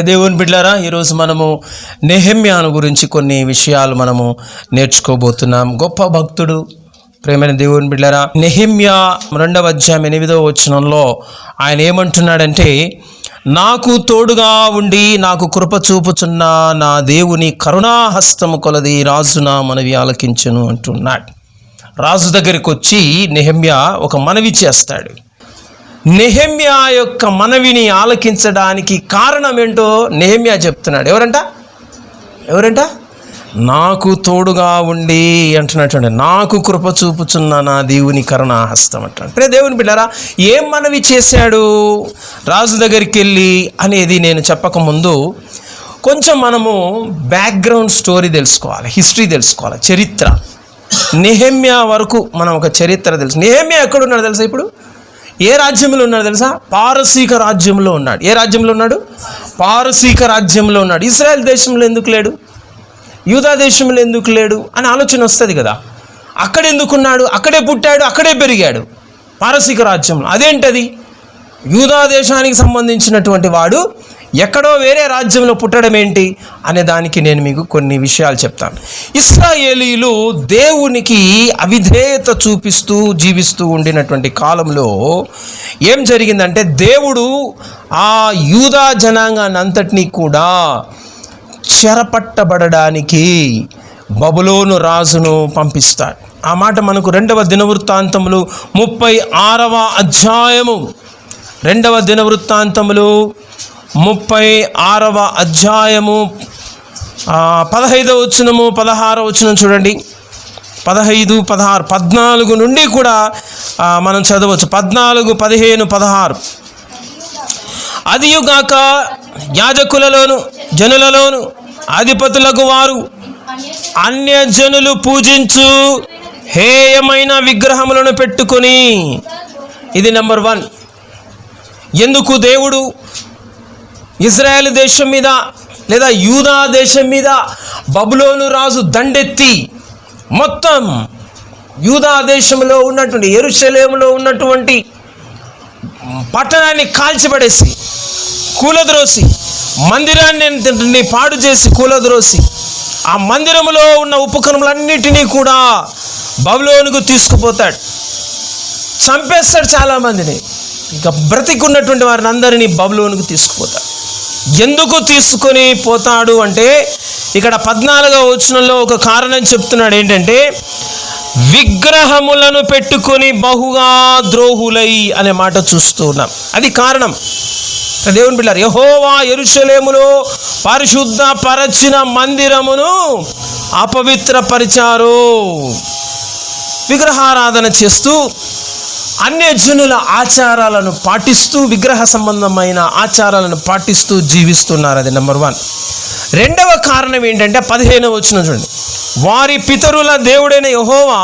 దేవుని బిడ్డలారా, ఈరోజు మనము నెహెమ్యాను గురించి కొన్ని విషయాలు మనము నేర్చుకోబోతున్నాం. గొప్ప భక్తుడు, ప్రేమైన దేవుని బిడ్డలారా, నెహెమ్యా 2వ అధ్యాయం 8వ వచనంలో ఆయన ఏమంటున్నాడంటే, నాకు తోడుగా ఉండి నాకు కృప చూపుచున్న నా దేవుని కరుణాహస్తము కొలది రాజు నా మనవి ఆలకించును అంటున్నాడు. రాజు దగ్గరికి వచ్చి నెహెమ్యా ఒక మనవి చేస్తాడు. నెహెమ్యా యొక్క మనవిని ఆలకించడానికి కారణం ఏంటో నెహెమ్యా చెప్తున్నాడు. ఎవరంట? నాకు తోడుగా ఉండి అంటున్నట్టు, నాకు కృప చూపుచున్న నా దేవుని కరుణాహస్తం అంటాడు. దేవుని బిడ్డలారా, ఏం మనవి చేశాడు రాజు దగ్గరికి వెళ్ళి అనేది నేను చెప్పకముందు కొంచెం మనము బ్యాక్గ్రౌండ్ స్టోరీ తెలుసుకోవాలి, హిస్టరీ తెలుసుకోవాలి, చరిత్ర. నెహెమ్యా వరకు మనం ఒక చరిత్ర తెలుసు. నెహెమ్యా ఎక్కడున్నాడు తెలుసా? ఇప్పుడు ఏ రాజ్యంలో ఉన్నాడు తెలుసా? పారసీక రాజ్యంలో ఉన్నాడు. ఏ రాజ్యంలో ఉన్నాడు? పారసీక రాజ్యంలో ఉన్నాడు. ఇజ్రాయెల్ దేశంలో ఎందుకు లేడు? యూదా దేశంలో ఎందుకు లేడు అని ఆలోచన వస్తుంది కదా. అక్కడ ఎందుకున్నాడు? అక్కడే పుట్టాడు, అక్కడే పెరిగాడు, పారసీక రాజ్యంలో. అదేంటది? యూదా దేశానికి సంబంధించినటువంటి వాడు ఎక్కడో వేరే రాజ్యంలో పుట్టడం ఏంటి అనే దానికి నేను మీకు కొన్ని విషయాలు చెప్తాను. ఇశ్రాయేలీలు దేవునికి అవిధేయత చూపిస్తూ జీవిస్తూ ఉండినటువంటి కాలంలో ఏం జరిగిందంటే, దేవుడు ఆ యూదా జనాంగాన్ని అంతటినీ కూడా చెరపట్టబడడానికి బబులోను రాజును పంపిస్తాడు. ఆ మాట మనకు 2వ దినవృత్తాంతములు 36వ అధ్యాయము, 2వ దినవృత్తాంతములు 36వ అధ్యాయము 15వ వచనము 16వ వచనం చూడండి. 15, 16, 14 నుండి కూడా మనం చదవచ్చు. 14, 15, 16. అదియుగాక యాజకులలోను జనులలోను అధిపతులకు వారు అన్యజనులు పూజించు హేయమైన విగ్రహములను పెట్టుకొని, ఇది నెంబర్ 1. ఎందుకు దేవుడు ఇజ్రాయెల్ దేశం మీద లేదా యూదా దేశం మీద బబులోను రాజు దండెత్తి మొత్తం యూదా దేశంలో ఉన్నటువంటి యెరూషలేములో ఉన్నటువంటి పట్టణాన్ని కాల్చిపడేసి కూలద్రోసి, మందిరాన్ని పాడు చేసి కూలద్రోసి, ఆ మందిరంలో ఉన్న ఉపకరణములన్నిటినీ కూడా బబులోనుకు తీసుకుపోతాడు, చంపేస్తాడు చాలామందిని. ఇక బ్రతికున్నటువంటి వారిని అందరినీ బబులోనుకు తీసుకుపోతాడు. ఎందుకు తీసుకొని పోతాడు అంటే, ఇక్కడ 14వ వచనంలో ఒక కారణం చెప్తున్నాడు. ఏంటంటే, విగ్రహములను పెట్టుకొని బహుగా ద్రోహులై అనే మాట చూస్తూ ఉన్నాం. అది కారణం. దేవుని బిడ్డలారా, యెహోవా యెరూషలేములో పరిశుద్ధ పరచిన మందిరమును అపవిత్రపరిచారు. విగ్రహారాధన చేస్తూ అన్యజనుల ఆచారాలను పాటిస్తూ, విగ్రహ సంబంధమైన ఆచారాలను పాటిస్తూ జీవిస్తున్నారు. అది నెంబర్ 1. 2వ కారణం ఏంటంటే 15వ వచనం చూడండి. వారి పితరుల దేవుడైన యెహోవా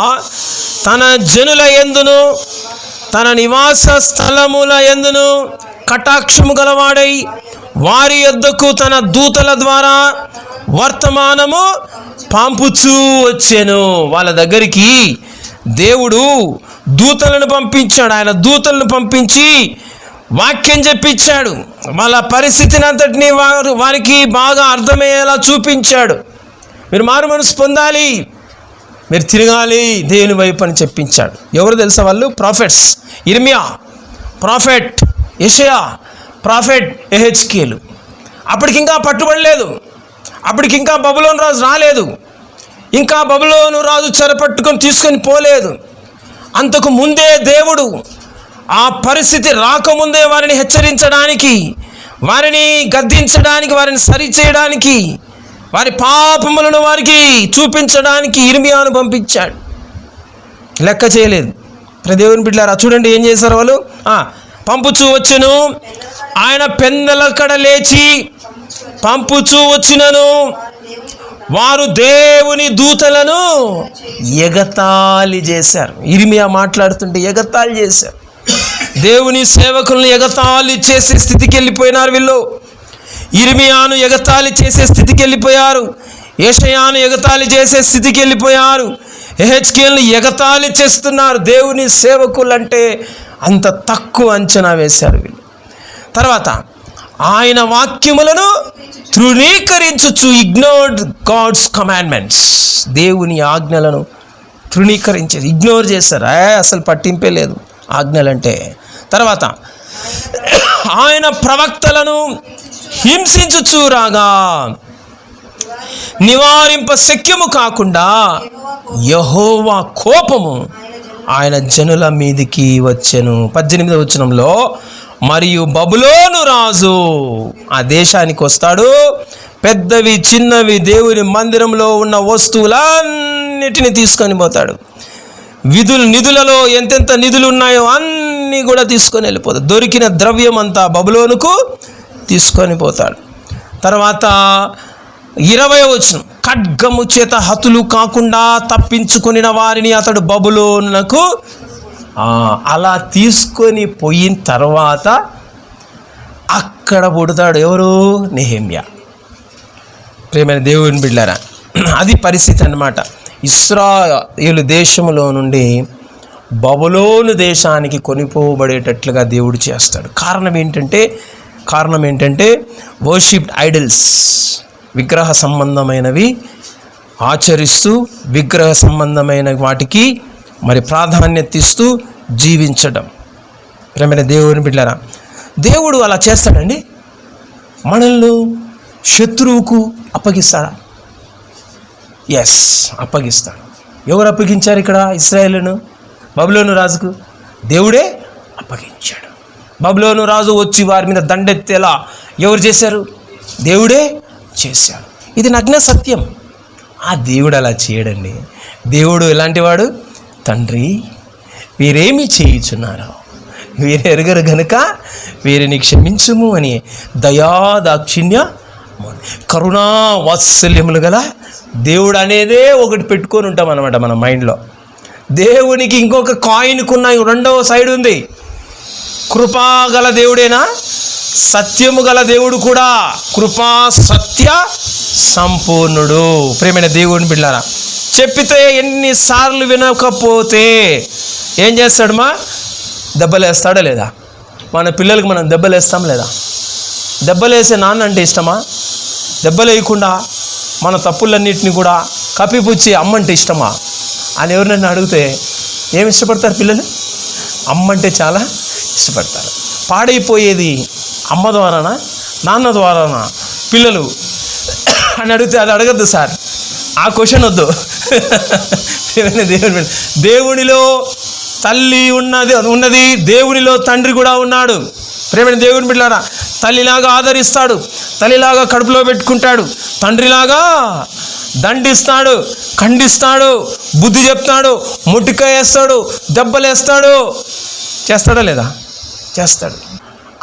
తన జనుల యందును తన నివాస స్థలముల యందును కటాక్షము గలవాడై వారి యొద్దకు తన దూతల ద్వారా వర్తమానము పంపుచూ వచ్చెను. వాళ్ళ దగ్గరికి దేవుడు దూతలను పంపించాడు. ఆయన దూతలను పంపించి వాక్యం చెప్పించాడు. వాళ్ళ పరిస్థితిని అంతటినీ వారికి బాగా అర్థమయ్యేలా చూపించాడు. మీరు మారు మనసు పొందాలి, మీరు తిరగాలి దేవుని వైపు అని చెప్పించాడు. ఎవరు తెలుసా వాళ్ళు? ప్రాఫెట్స్. ఇర్మియా ప్రాఫెట్, యెషయా ప్రాఫెట్, యెహెజ్కేలు. అప్పటికింకా పట్టుబడలేదు, అప్పటికింకా బబులోను రాజు రాలేదు, ఇంకా బబులోను రాజు చెరపట్టుకొని తీసుకొని పోలేదు. అంతకు ముందే దేవుడు ఆ పరిస్థితి రాకముందే వారిని హెచ్చరించడానికి, వారిని గద్దించడానికి, వారిని సరిచేయడానికి, వారి పాపములను వారికి చూపించడానికి ఇర్మియాను పంపించాడు. లెక్క చేయలేదు. దేవుని బిడ్డలారా, చూడండి ఏం చేశారు వాళ్ళు. పంపుచూ వచ్చెను, ఆయన పెందలకడ లేచి పంపుచూ వచ్చినను వారు దేవుని దూతలను ఎగతాళి చేశారు. ఇర్మియా మాట్లాడుతుంటే ఎగతాళి చేశారు. దేవుని సేవకులను ఎగతాళి చేసే స్థితికి వెళ్ళిపోయినారు వీళ్ళు. ఇర్మియాను ఎగతాళి చేసే స్థితికి వెళ్ళిపోయారు. యెషయాను ఎగతాళి చేసే స్థితికి వెళ్ళిపోయారు. యెహెజ్కేలును ఎగతాళి చేస్తున్నారు. దేవుని సేవకులంటే అంత తక్కువ అంచనా వేశారు వీళ్ళు. తర్వాత ఆయన వాక్యములను తృణీకరించుచు ఇగ్నోర్డ్ గాడ్స్ కమాండ్మెంట్స్. దేవుని ఆజ్ఞలను తృణీకరించేది, ఇగ్నోర్ చేస్తారు. అసలు పట్టింపే లేదు ఆజ్ఞలంటే. తర్వాత ఆయన ప్రవక్తలను హింసించుచు రాగా నివారింప శక్యము కాకుండా యెహోవా కోపము ఆయన జనుల మీదికి వచ్చెను. 18వ వచనంలో, మరియు బబులోను రాజు ఆ దేశానికి వస్తాడు. పెద్దవి చిన్నవి దేవుని మందిరంలో ఉన్న వస్తువులన్నిటిని తీసుకొని పోతాడు. నిధులలో ఎంతెంత నిధులు ఉన్నాయో అన్నీ కూడా తీసుకొని వెళ్ళిపోతాడు. దొరికిన ద్రవ్యం అంతా బబులోనుకు తీసుకొని పోతాడు. తర్వాత 20వ వచనం, ఖడ్గము చేత హతులు కాకుండా తప్పించుకొనిన వారిని అతడు బబులోనునకు అలా తీసుకొని పోయిన తర్వాత అక్కడ పుడతాడు. ఎవరు? నెహెమ్యా. ప్రియమైన దేవుని బిడ్డలారా, అది పరిస్థితి అన్నమాట. ఇశ్రాయేలు దేశంలో నుండి బబులోను దేశానికి కొనిపోబడేటట్లుగా దేవుడు చేస్తాడు. కారణం ఏంటంటే వర్షిప్డ్ ఐడల్స్, విగ్రహ సంబంధమైనవి ఆచరిస్తూ విగ్రహ సంబంధమైన వాటికి మరి ప్రాధాన్యత ఇస్తూ జీవించడం. ప్రియమైన దేవుని బిడ్డలారా, దేవుడు అలా చేస్తాడండి. మనల్ని శత్రువుకు అప్పగిస్తాడా? ఎస్, అప్పగిస్తాడు. ఎవరు అప్పగించారు ఇక్కడ ఇశ్రాయేలును? బబులోను రాజుకు దేవుడే అప్పగించాడు. బబులోను రాజు వచ్చి వారి మీద దండెత్తేలా ఎవరు చేశారు? దేవుడే చేశాడు. ఇది నగ్న సత్యం. ఆ దేవుడు అలా చేయడండి. దేవుడు ఎలాంటి వాడు? తండ్రి, వీరేమి చేయుచున్నారో వీరు ఎరుగరు గనుక వీరిని క్షమించుము అని దయాదాక్షిణ్య కరుణా వాత్సల్యములు గల దేవుడు అనేదే ఒకటి పెట్టుకొని ఉంటాం అన్నమాట మన మైండ్లో. దేవునికి ఇంకొక కాయిన్కున్న రెండవ సైడ్ ఉంది. కృపా గల దేవుడేనా? సత్యము గల దేవుడు కూడా. కృపా సత్య సంపూర్ణుడు. ప్రియమైన దేవుని బిడ్డలారా, చెప్పితే ఎన్నిసార్లు వినకపోతే ఏం చేస్తాడు? దెబ్బలేస్తాడా లేదా? మన పిల్లలకి మనం దెబ్బలేస్తాం లేదా? దెబ్బలేసే నాన్న అంటే ఇష్టమా? దెబ్బలేయకుండా మన తప్పులన్నింటినీ కూడా కప్పిపుచ్చి అమ్మంటే ఇష్టమా అని ఎవరినైనా అడిగితే ఏమి ఇష్టపడతారు పిల్లలు? అమ్మంటే చాలా ఇష్టపడతారు. పాడైపోయేది అమ్మ ద్వారానా నాన్న ద్వారానా పిల్లలు అని అడిగితే అది అడగద్దు సార్, ఆ క్వశ్చన్ వద్దు. దేవునిలో తల్లి ఉన్నది, దేవునిలో తండ్రి కూడా ఉన్నాడు. ప్రేమైన దేవుని బిడ్డలారా, తల్లిలాగా ఆదరిస్తాడు, తల్లిలాగా కడుపులో పెట్టుకుంటాడు, తండ్రిలాగా దండిస్తాడు, ఖండిస్తాడు, బుద్ధి చెప్తాడు, ముట్టికాయ వేస్తాడు, దెబ్బలేస్తాడు. చేస్తాడా లేదా? చేస్తాడు.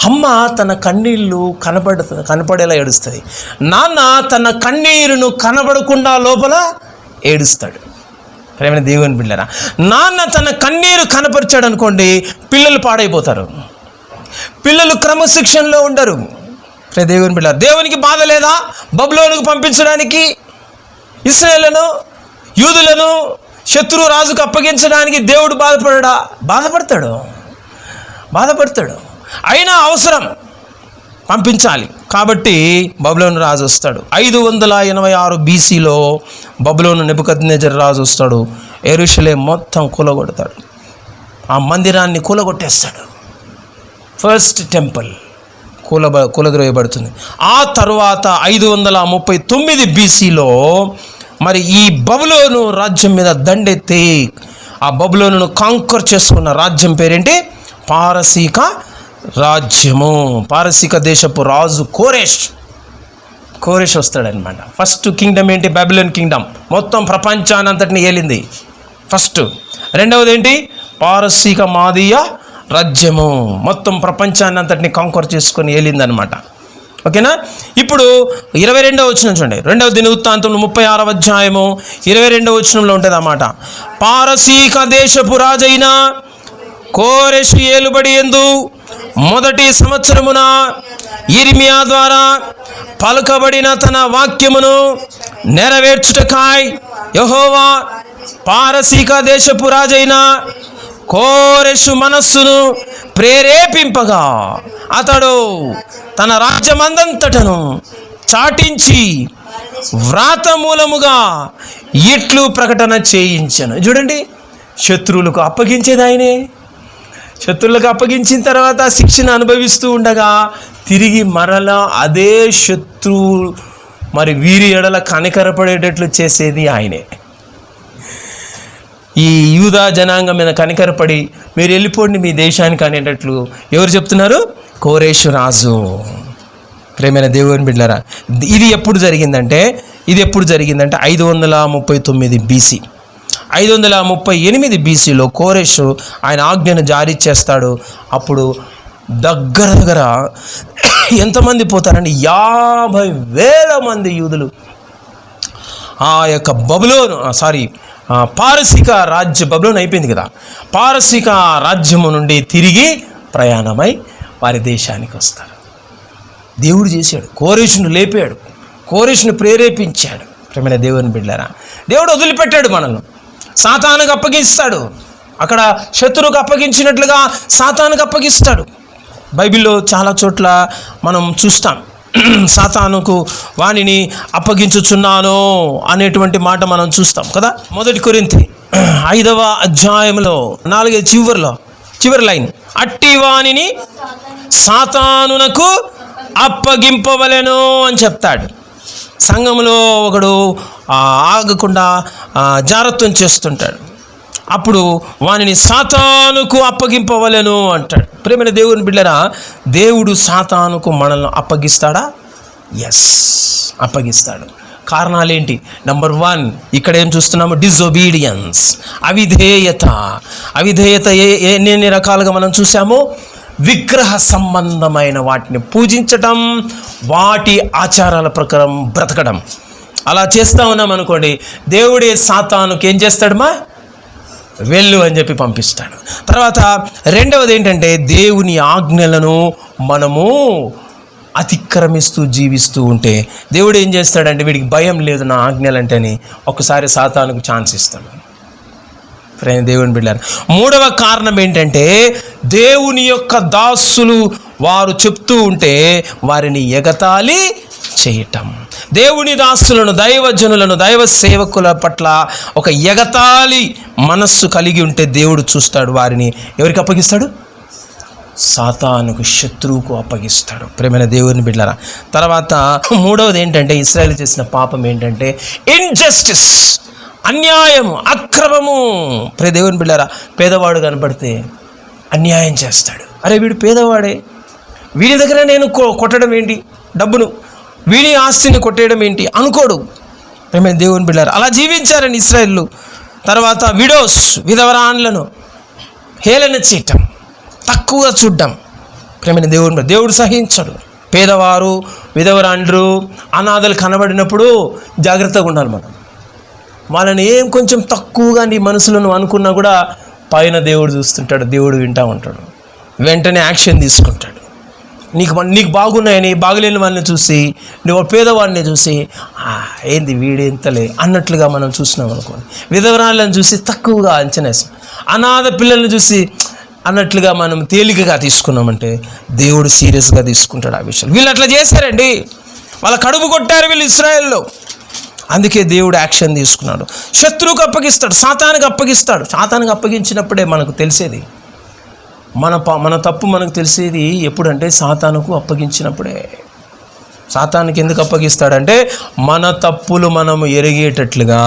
అమ్మ తన కన్నీళ్ళు కనపడేలా ఏడుస్తుంది. నాన్న తన కన్నీరును కనబడకుండా లోపల ఏడుస్తాడు. ప్రేమైన దేవుని బిడ్డలారా, నాన్న తన కన్నీరు కనపరిచాడు అనుకోండి, పిల్లలు పాడైపోతారు, పిల్లలు క్రమశిక్షణలో ఉండరు. దేవుని బిడ్డలారా, దేవునికి బాధ లేదా బబులోనుకు పంపించడానికి? ఇశ్రాయేలును యూదులను శత్రు రాజుకు అప్పగించడానికి దేవుడు బాధపడడా? బాధపడతాడు. అయినా అవసరం, పంపించాలి కాబట్టి బబులోను రాజు వస్తాడు. 586 BCలో బబులోను నెబుకద్నెజర్ రాజు వస్తాడు. యెరూషలేం మొత్తం కూలగొడతాడు, ఆ మందిరాన్ని కూలగొట్టేస్తాడు. First temple కూలద్రోయబడుతుంది. ఆ తర్వాత 539 BCలో మరి ఈ బబులోను రాజ్యం మీద దండెత్తి ఆ బబులోనును కాంకర్ చేసుకున్న రాజ్యం పేరేంటి? పారసీక రాజ్యము. పారసీక దేశపు రాజు కోరెష్ వస్తాడనమాట. ఫస్ట్ కింగ్డమ్ ఏంటి? బబులోన్ కింగ్డమ్. మొత్తం ప్రపంచాన్ని అంతటిని ఏలింది ఫస్ట్. రెండవది ఏంటి? పారసీక మాదీయ రాజ్యము. మొత్తం ప్రపంచాన్ని అంతటిని కాంకర్ చేసుకొని ఏలిందనమాట. ఓకేనా? ఇప్పుడు 22వ వచనం చూడండి. 2వ దినవృత్తాంతంలో 36వ అధ్యాయము 22వ వచనంలో ఉంటుంది అన్నమాట. పారసీక దేశపు రాజైన కోరెషు ఏలుబడి యందు మొదటి సంవత్సరమున యిర్మీయా ద్వారా పలుకబడిన తన వాక్యమును నెరవేర్చుటకాయ్ యెహోవా పారసీక దేశపు రాజైన కోరెషు మనస్సును ప్రేరేపింపగా అతడు తన రాజ్యమందంతటను చాటించి వ్రాత మూలముగా ఇట్లు ప్రకటన చేయించను. చూడండి, శత్రువులకు అప్పగించేది ఆయనే. శత్రువులకు అప్పగించిన తర్వాత శిక్షను అనుభవిస్తూ ఉండగా తిరిగి మరలా అదే శత్రువు మరి వీరి ఎడల కనికరపడేటట్లు చేసేది ఆయనే. ఈ యూదా జనాంగం మీద కనికరపడి మీరు వెళ్ళిపోండి మీ దేశానికి అనేటట్లు ఎవరు చెప్తున్నారు? కోరెషు రాజు. ప్రేమైన దేవుని బిడ్డలారా, ఇది ఎప్పుడు జరిగిందంటే 539 BC. 538 BCలో కోరెషు ఆయన ఆజ్ఞను జారీ చేస్తాడు. అప్పుడు దగ్గర ఎంతమంది పోతారండి? 50,000 మంది యూదులు ఆ యొక్క పారసీక రాజ్య బబులోన్ అయిపోయింది కదా, పారసీక రాజ్యము నుండి తిరిగి ప్రయాణమై వారి దేశానికి వస్తారు. దేవుడు చేశాడు, కోరెషును లేపాడు, కోరెషును ప్రేరేపించాడు. ప్రేమైన దేవుని బిడ్డలారా, దేవుడు వదిలిపెట్టాడు మనల్ని, సాతానుకు అప్పగిస్తాడు. అక్కడ శత్రువుకు అప్పగించినట్లుగా సాతానుకు అప్పగిస్తాడు. బైబిల్లో చాలా చోట్ల మనం చూస్తాం, సాతానుకు వానిని అప్పగించుచున్నాను అనేటువంటి మాట మనం చూస్తాం కదా. 1 కొరింథీ 5వ అధ్యాయంలో 4 చివరి లైన్, అట్టి వానిని సాతానునకు అప్పగింపవలెను అని చెప్తాడు. సంఘంలో ఒకడు ఆగకుండా జారత్వం చేస్తుంటాడు, అప్పుడు వానిని సాతానుకు అప్పగింపవలెను అంటాడు. ప్రేమైన దేవుని బిడ్డలారా, దేవుడు సాతానుకు మనల్ని అప్పగిస్తాడా? ఎస్, అప్పగిస్తాడు. కారణాలేంటి? నెంబర్ 1 ఇక్కడ ఏం చూస్తున్నాము? డిజొబీడియన్స్, అవిధేయత. ఎన్ని రకాలుగా మనం చూసాము? విగ్రహ సంబంధమైన వాటిని పూజించటం, వాటి ఆచారాల ప్రకారం బ్రతకడం. అలా చేస్తూ ఉన్నాం అనుకోండి, దేవుడే సాతానుకు ఏం చేస్తాడమ్మా? వెళ్ళు అని చెప్పి పంపిస్తాడు. తర్వాత రెండవది ఏంటంటే, దేవుని ఆజ్ఞలను మనము అతిక్రమిస్తూ జీవిస్తూ ఉంటే దేవుడు ఏం చేస్తాడంటే, వీడికి భయం లేదు నా ఆజ్ఞలంటేని ఒకసారి సాతానుకు ఛాన్స్ ఇస్తాడు. ప్రేమ దేవుని బిడ్డలారా, 3వ కారణం ఏంటంటే, దేవుని యొక్క దాసులు వారు చెప్తూ ఉంటే వారిని ఎగతాళి చేయటం. దేవుని దాసులను, దైవజనులను, దైవ సేవకుల పట్ల ఒక ఎగతాళి మనస్సు కలిగి ఉంటే దేవుడు చూస్తాడు, వారిని ఎవరికి అప్పగిస్తాడు? సాతానుకు, శత్రువుకు అప్పగిస్తాడు. ప్రేమైన దేవుని బిడ్డలారా, తర్వాత 3వది ఏంటంటే, ఇశ్రాయేలు చేసిన పాపం ఏంటంటే ఇన్జస్టిస్, అన్యాయము, అక్రమము. ప్రియ దేవుని బిడ్డలారా, పేదవాడు కనపడితే అన్యాయం చేస్తాడు. అరే వీడు పేదవాడే, వీడి దగ్గర నేను కొట్టడం ఏంటి డబ్బును, వీడి ఆస్తిని కొట్టేయడం ఏంటి అనుకోడు. ప్రేమైన దేవుని బిడ్డలారా, అలా జీవించారని ఇశ్రాయేలు. తర్వాత విడోస్, విధవరాన్లను హేళన చేయటం, తక్కువగా చూడడం. ప్రేమైన దేవుడు సహించడు. పేదవారు, విధవరాండ్రు, అనాథలు కనబడినప్పుడు జాగ్రత్తగా ఉండాలి మనం. వాళ్ళని ఏం కొంచెం తక్కువగా నీ మనసులో నువ్వు అనుకున్నా కూడా పైన దేవుడు చూస్తుంటాడు, దేవుడు వింటూ ఉంటాడు, వెంటనే యాక్షన్ తీసుకుంటాడు. నీకు బాగున్నాయని బాగులేని వాళ్ళని చూసి, నువ్వు పేదవాడిని చూసి ఏంది వీడెంతలే అన్నట్లుగా మనం చూసినాం అనుకోండి. విధవరాళ్ళని చూసి తక్కువగా అంచనా వేస్తాం, అనాథ పిల్లల్ని చూసి అన్నట్లుగా మనం తేలికగా తీసుకున్నామంటే దేవుడు సీరియస్గా తీసుకుంటాడు ఆ విషయాలు. వీళ్ళు అట్లా చేశారండి, వాళ్ళ కడుపు కొట్టారు వీళ్ళు ఇశ్రాయేల్లో. అందుకే దేవుడు యాక్షన్ తీసుకున్నాడు. శత్రువుకు అప్పగిస్తాడు, సాతానుకు అప్పగిస్తాడు. సాతానుకు అప్పగించినప్పుడే మనకు తెలిసేది, మన తప్పు మనకు తెలిసేది ఎప్పుడంటే సాతానుకు అప్పగించినప్పుడే. సాతానుకి ఎందుకు అప్పగిస్తాడంటే మన తప్పులు మనము ఎరిగేటట్లుగా,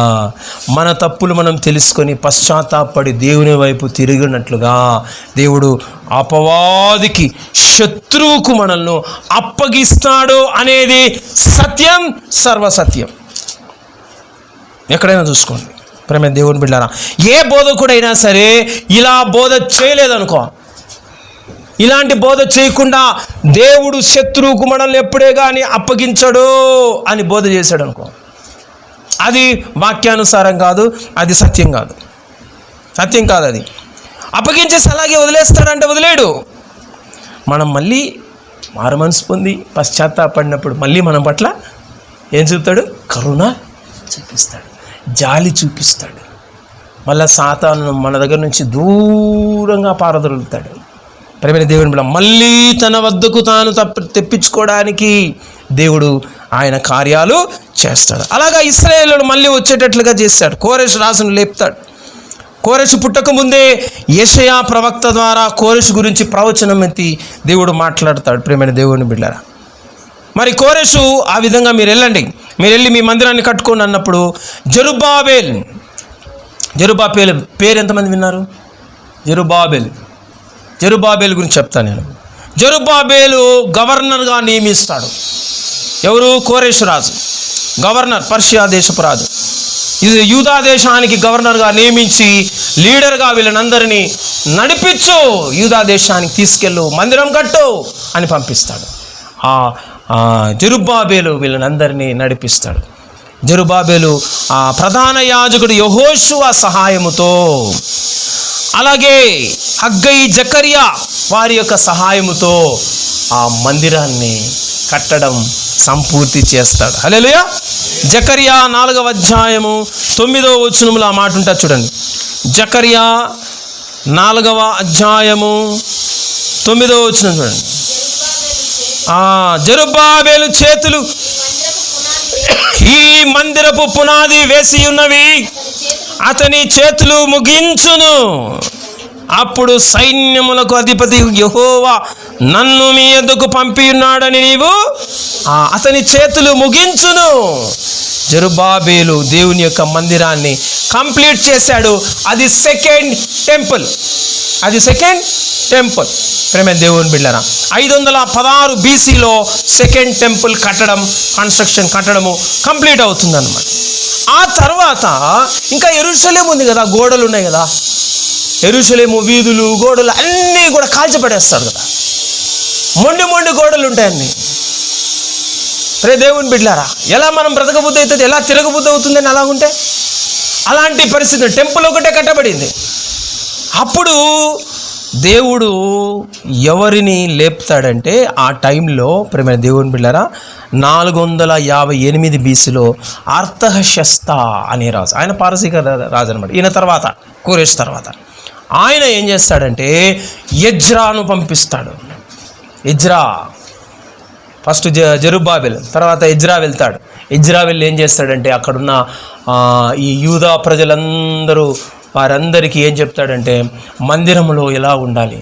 మన తప్పులు మనం తెలుసుకొని పశ్చాత్తాపడి దేవుని వైపు తిరిగినట్లుగా దేవుడు అపవాదికి, శత్రువుకు మనల్ని అప్పగిస్తాడు అనేది సత్యం, సర్వసత్యం. ఎక్కడైనా చూసుకోండి ప్రేమ దేవుని బిడ్డలారా, ఏ బోధకుడైనా సరే ఇలా బోధ చేయలేదనుకో, ఇలాంటి బోధ చేయకుండా దేవుడు శత్రువుకు మనల్ని ఎప్పుడే కానీ అప్పగించడు అని బోధ చేశాడు అనుకో, అది వాక్యానుసారం కాదు, అది సత్యం కాదు, అది. అప్పగించేసి అలాగే వదిలేస్తాడంటే వదిలేడు. మనం మళ్ళీ మారుమనసు పొంది పశ్చాత్తాపడినప్పుడు మళ్ళీ మనం పట్ల ఏం చూపుతాడు? కరుణ చూపిస్తాడు, జాలి చూపిస్తాడు. మళ్ళీ సాతాను మన దగ్గర నుంచి దూరంగా పారదొరుకుతాడు. ప్రేమైన దేవుని బిడ్డ, మళ్ళీ తన వద్దకు తాను తెప్పించుకోవడానికి దేవుడు ఆయన కార్యాలు చేస్తాడు. అలాగా ఇశ్రాయేలును మళ్ళీ వచ్చేటట్లుగా చేస్తాడు. కోరెషు రాజును లేపుతాడు. కోరెషు పుట్టక ముందే యెషయా ప్రవక్త ద్వారా కోరెషు గురించి ప్రవచనం ఎత్తి దేవుడు మాట్లాడతాడు. ప్రేమైన దేవుని బిడ్డలారా, మరి కోరెషు ఆ విధంగా మీరు వెళ్ళి మీ మందిరాన్ని కట్టుకోండి అన్నప్పుడు జెరుబ్బాబెల్ పేరు ఎంతమంది విన్నారు? జెరుబ్బాబెల్ గురించి చెప్తాను నేను. జెరుబ్బాబెలు గవర్నర్గా నియమిస్తాడు. ఎవరు? కోరెషు రాజు గవర్నర్, పర్షియా దేశపు రాజు. ఇది యూదా దేశానికి గవర్నర్గా నియమించి లీడర్గా వీళ్ళనందరినీ నడిపించు, యూదా దేశానికి తీసుకెళ్ళు, మందిరం కట్టు అని పంపిస్తాడు. జెరుబ్బాబెలు వీళ్ళనందరినీ నడిపిస్తాడు. జెరుబ్బాబెలు ప్రధాన యాజకుడు యెహోషువ సహాయముతో, అలాగే హగ్గై, జకర్యా వారి యొక్క సహాయముతో ఆ మందిరాన్ని కట్టడం సంపూర్తి చేస్తాడు. హల్లెలూయా. జకర్యా 4వ అధ్యాయము 9వ వచనములో ఆ మాట ఉంటుంది చూడండి. జకర్యా 4వ అధ్యాయము 9వ వచనం చూడండి. జెరుబ్బాబెలు చేతులు ఈ మందిరపు పునాది వేసి ఉన్నవి, అతని చేతులు ముగించును. అప్పుడు సైన్యములకు అధిపతి యెహోవా నన్ను మీ యొద్దకు పంపి ఉన్నాడని నీవు అతని చేతులు ముగించును. జెరుబ్బాబెలు దేవుని యొక్క మందిరాన్ని కంప్లీట్ చేశాడు. అది సెకండ్ టెంపుల్. ప్రేమ దేవుని బిడ్డలారా, 516 BCలో సెకండ్ టెంపుల్ కన్స్ట్రక్షన్ కట్టడము కంప్లీట్ అవుతుందన్నమాట. ఆ తర్వాత ఇంకా యెరూషలేము ఉంది కదా, గోడలు ఉన్నాయి కదా, యెరూషలేము వీధులు, గోడలు అన్నీ కూడా కాల్చిపడేస్తారు కదా. మొండి గోడలు ఉంటాయన్నీ. ప్రే దేవుని బిడ్డలారా, ఎలా మనం బ్రతకబుద్ధి అవుతుంది, ఎలా తిరగబుద్ధి అవుతుందని అలా ఉంటే అలాంటి పరిస్థితి. టెంపుల్ ఒకటే కట్టబడింది. అప్పుడు దేవుడు ఎవరిని లేపుతాడంటే ఆ టైంలో ప్రేమ దేవుని బిడ్డలారా 458 BCలో అర్తహషస్త అనే రాజు, ఆయన పారసీక రాజు అనమాట. ఈయన తర్వాత కోరెషు తర్వాత ఆయన ఏం చేస్తాడంటే ఎజ్రాను పంపిస్తాడు. ఎజ్రా ఫస్ట్ జెరుబ్బాబెల్, తర్వాత ఎజ్రా వెళ్తాడు. ఎజ్రా వెళ్ళి ఏం చేస్తాడంటే అక్కడున్న ఈ యూదా ప్రజలందరూ వారందరికీ ఏం చెప్తాడంటే మందిరంలో ఎలా ఉండాలి,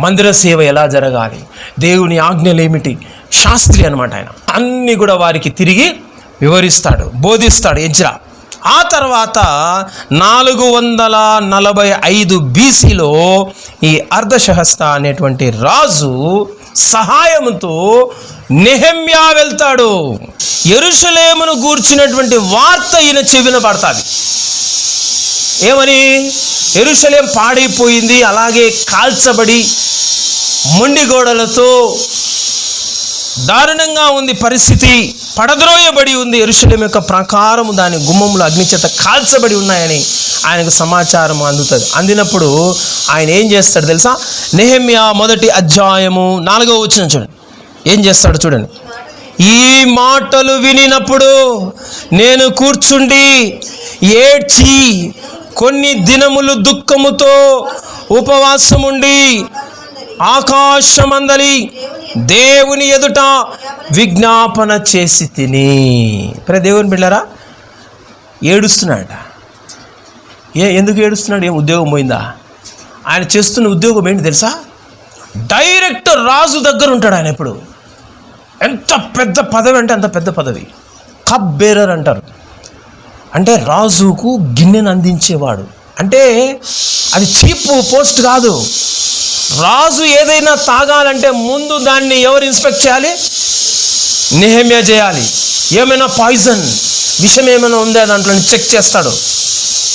మందిర సేవ ఎలా జరగాలి, దేవుని ఆజ్ఞలు ఏమిటి, శాస్త్రి అనమాట ఆయన. అన్నీ కూడా వారికి తిరిగి వివరిస్తాడు, బోధిస్తాడు ఎజ్రా. ఆ తర్వాత 445 BCలో ఈ అర్ధసహస్త అనేటువంటి రాజు సహాయంతో నెహెమ్యా వెళ్తాడు. యెరూషలేమును గూర్చినటువంటి వార్త ఈయన చెవిన పడతాది. ఏమని? యెరూషలేం పాడైపోయింది, అలాగే కాల్చబడి మొండి గోడలతో దారుణంగా ఉంది పరిస్థితి, పడద్రోయబడి ఉంది యెరూషలేం యొక్క ప్రాకారము, దాని గుమ్మములు అగ్నిచేత కాల్చబడి ఉన్నాయని ఆయనకు సమాచారం అందినప్పుడు ఆయన ఏం చేస్తాడు తెలుసా? నెహెమ్యా 1వ అధ్యాయము 4వ వచనం చూడండి. ఏం చేస్తాడు చూడండి. ఈ మాటలు వినినప్పుడు నేను కూర్చుండి ఏడ్చి కొన్ని దినములు దుఃఖముతో ఉపవాసముండి ఆకాశమందలి దేవుని ఎదుట విజ్ఞాపన చేసి తిని. దేవుని బిడ్డలారా, ఏడుస్తున్నాడట. ఎందుకు ఏడుస్తున్నాడు? ఏం ఉద్యోగం పోయిందా? ఆయన చేస్తున్న ఉద్యోగం ఏంటి తెలుసా? డైరెక్ట్ రాజు దగ్గర ఉంటాడు ఆయన. ఎప్పుడు ఎంత పెద్ద పదవి అంటే అంత పెద్ద పదవి, కప్ బేరర్ అంటారు. అంటే రాజుకు గిన్నెను అందించేవాడు. అంటే అది చీప్ పోస్ట్ కాదు. రాజు ఏదైనా తాగాలంటే ముందు దాన్ని ఎవరు ఇన్స్పెక్ట్ చేయాలి? నెహెమ్యా చేయాలి. ఏమైనా పాయిజన్, విషం ఏమైనా ఉందా దాంట్లో చెక్ చేస్తాడు.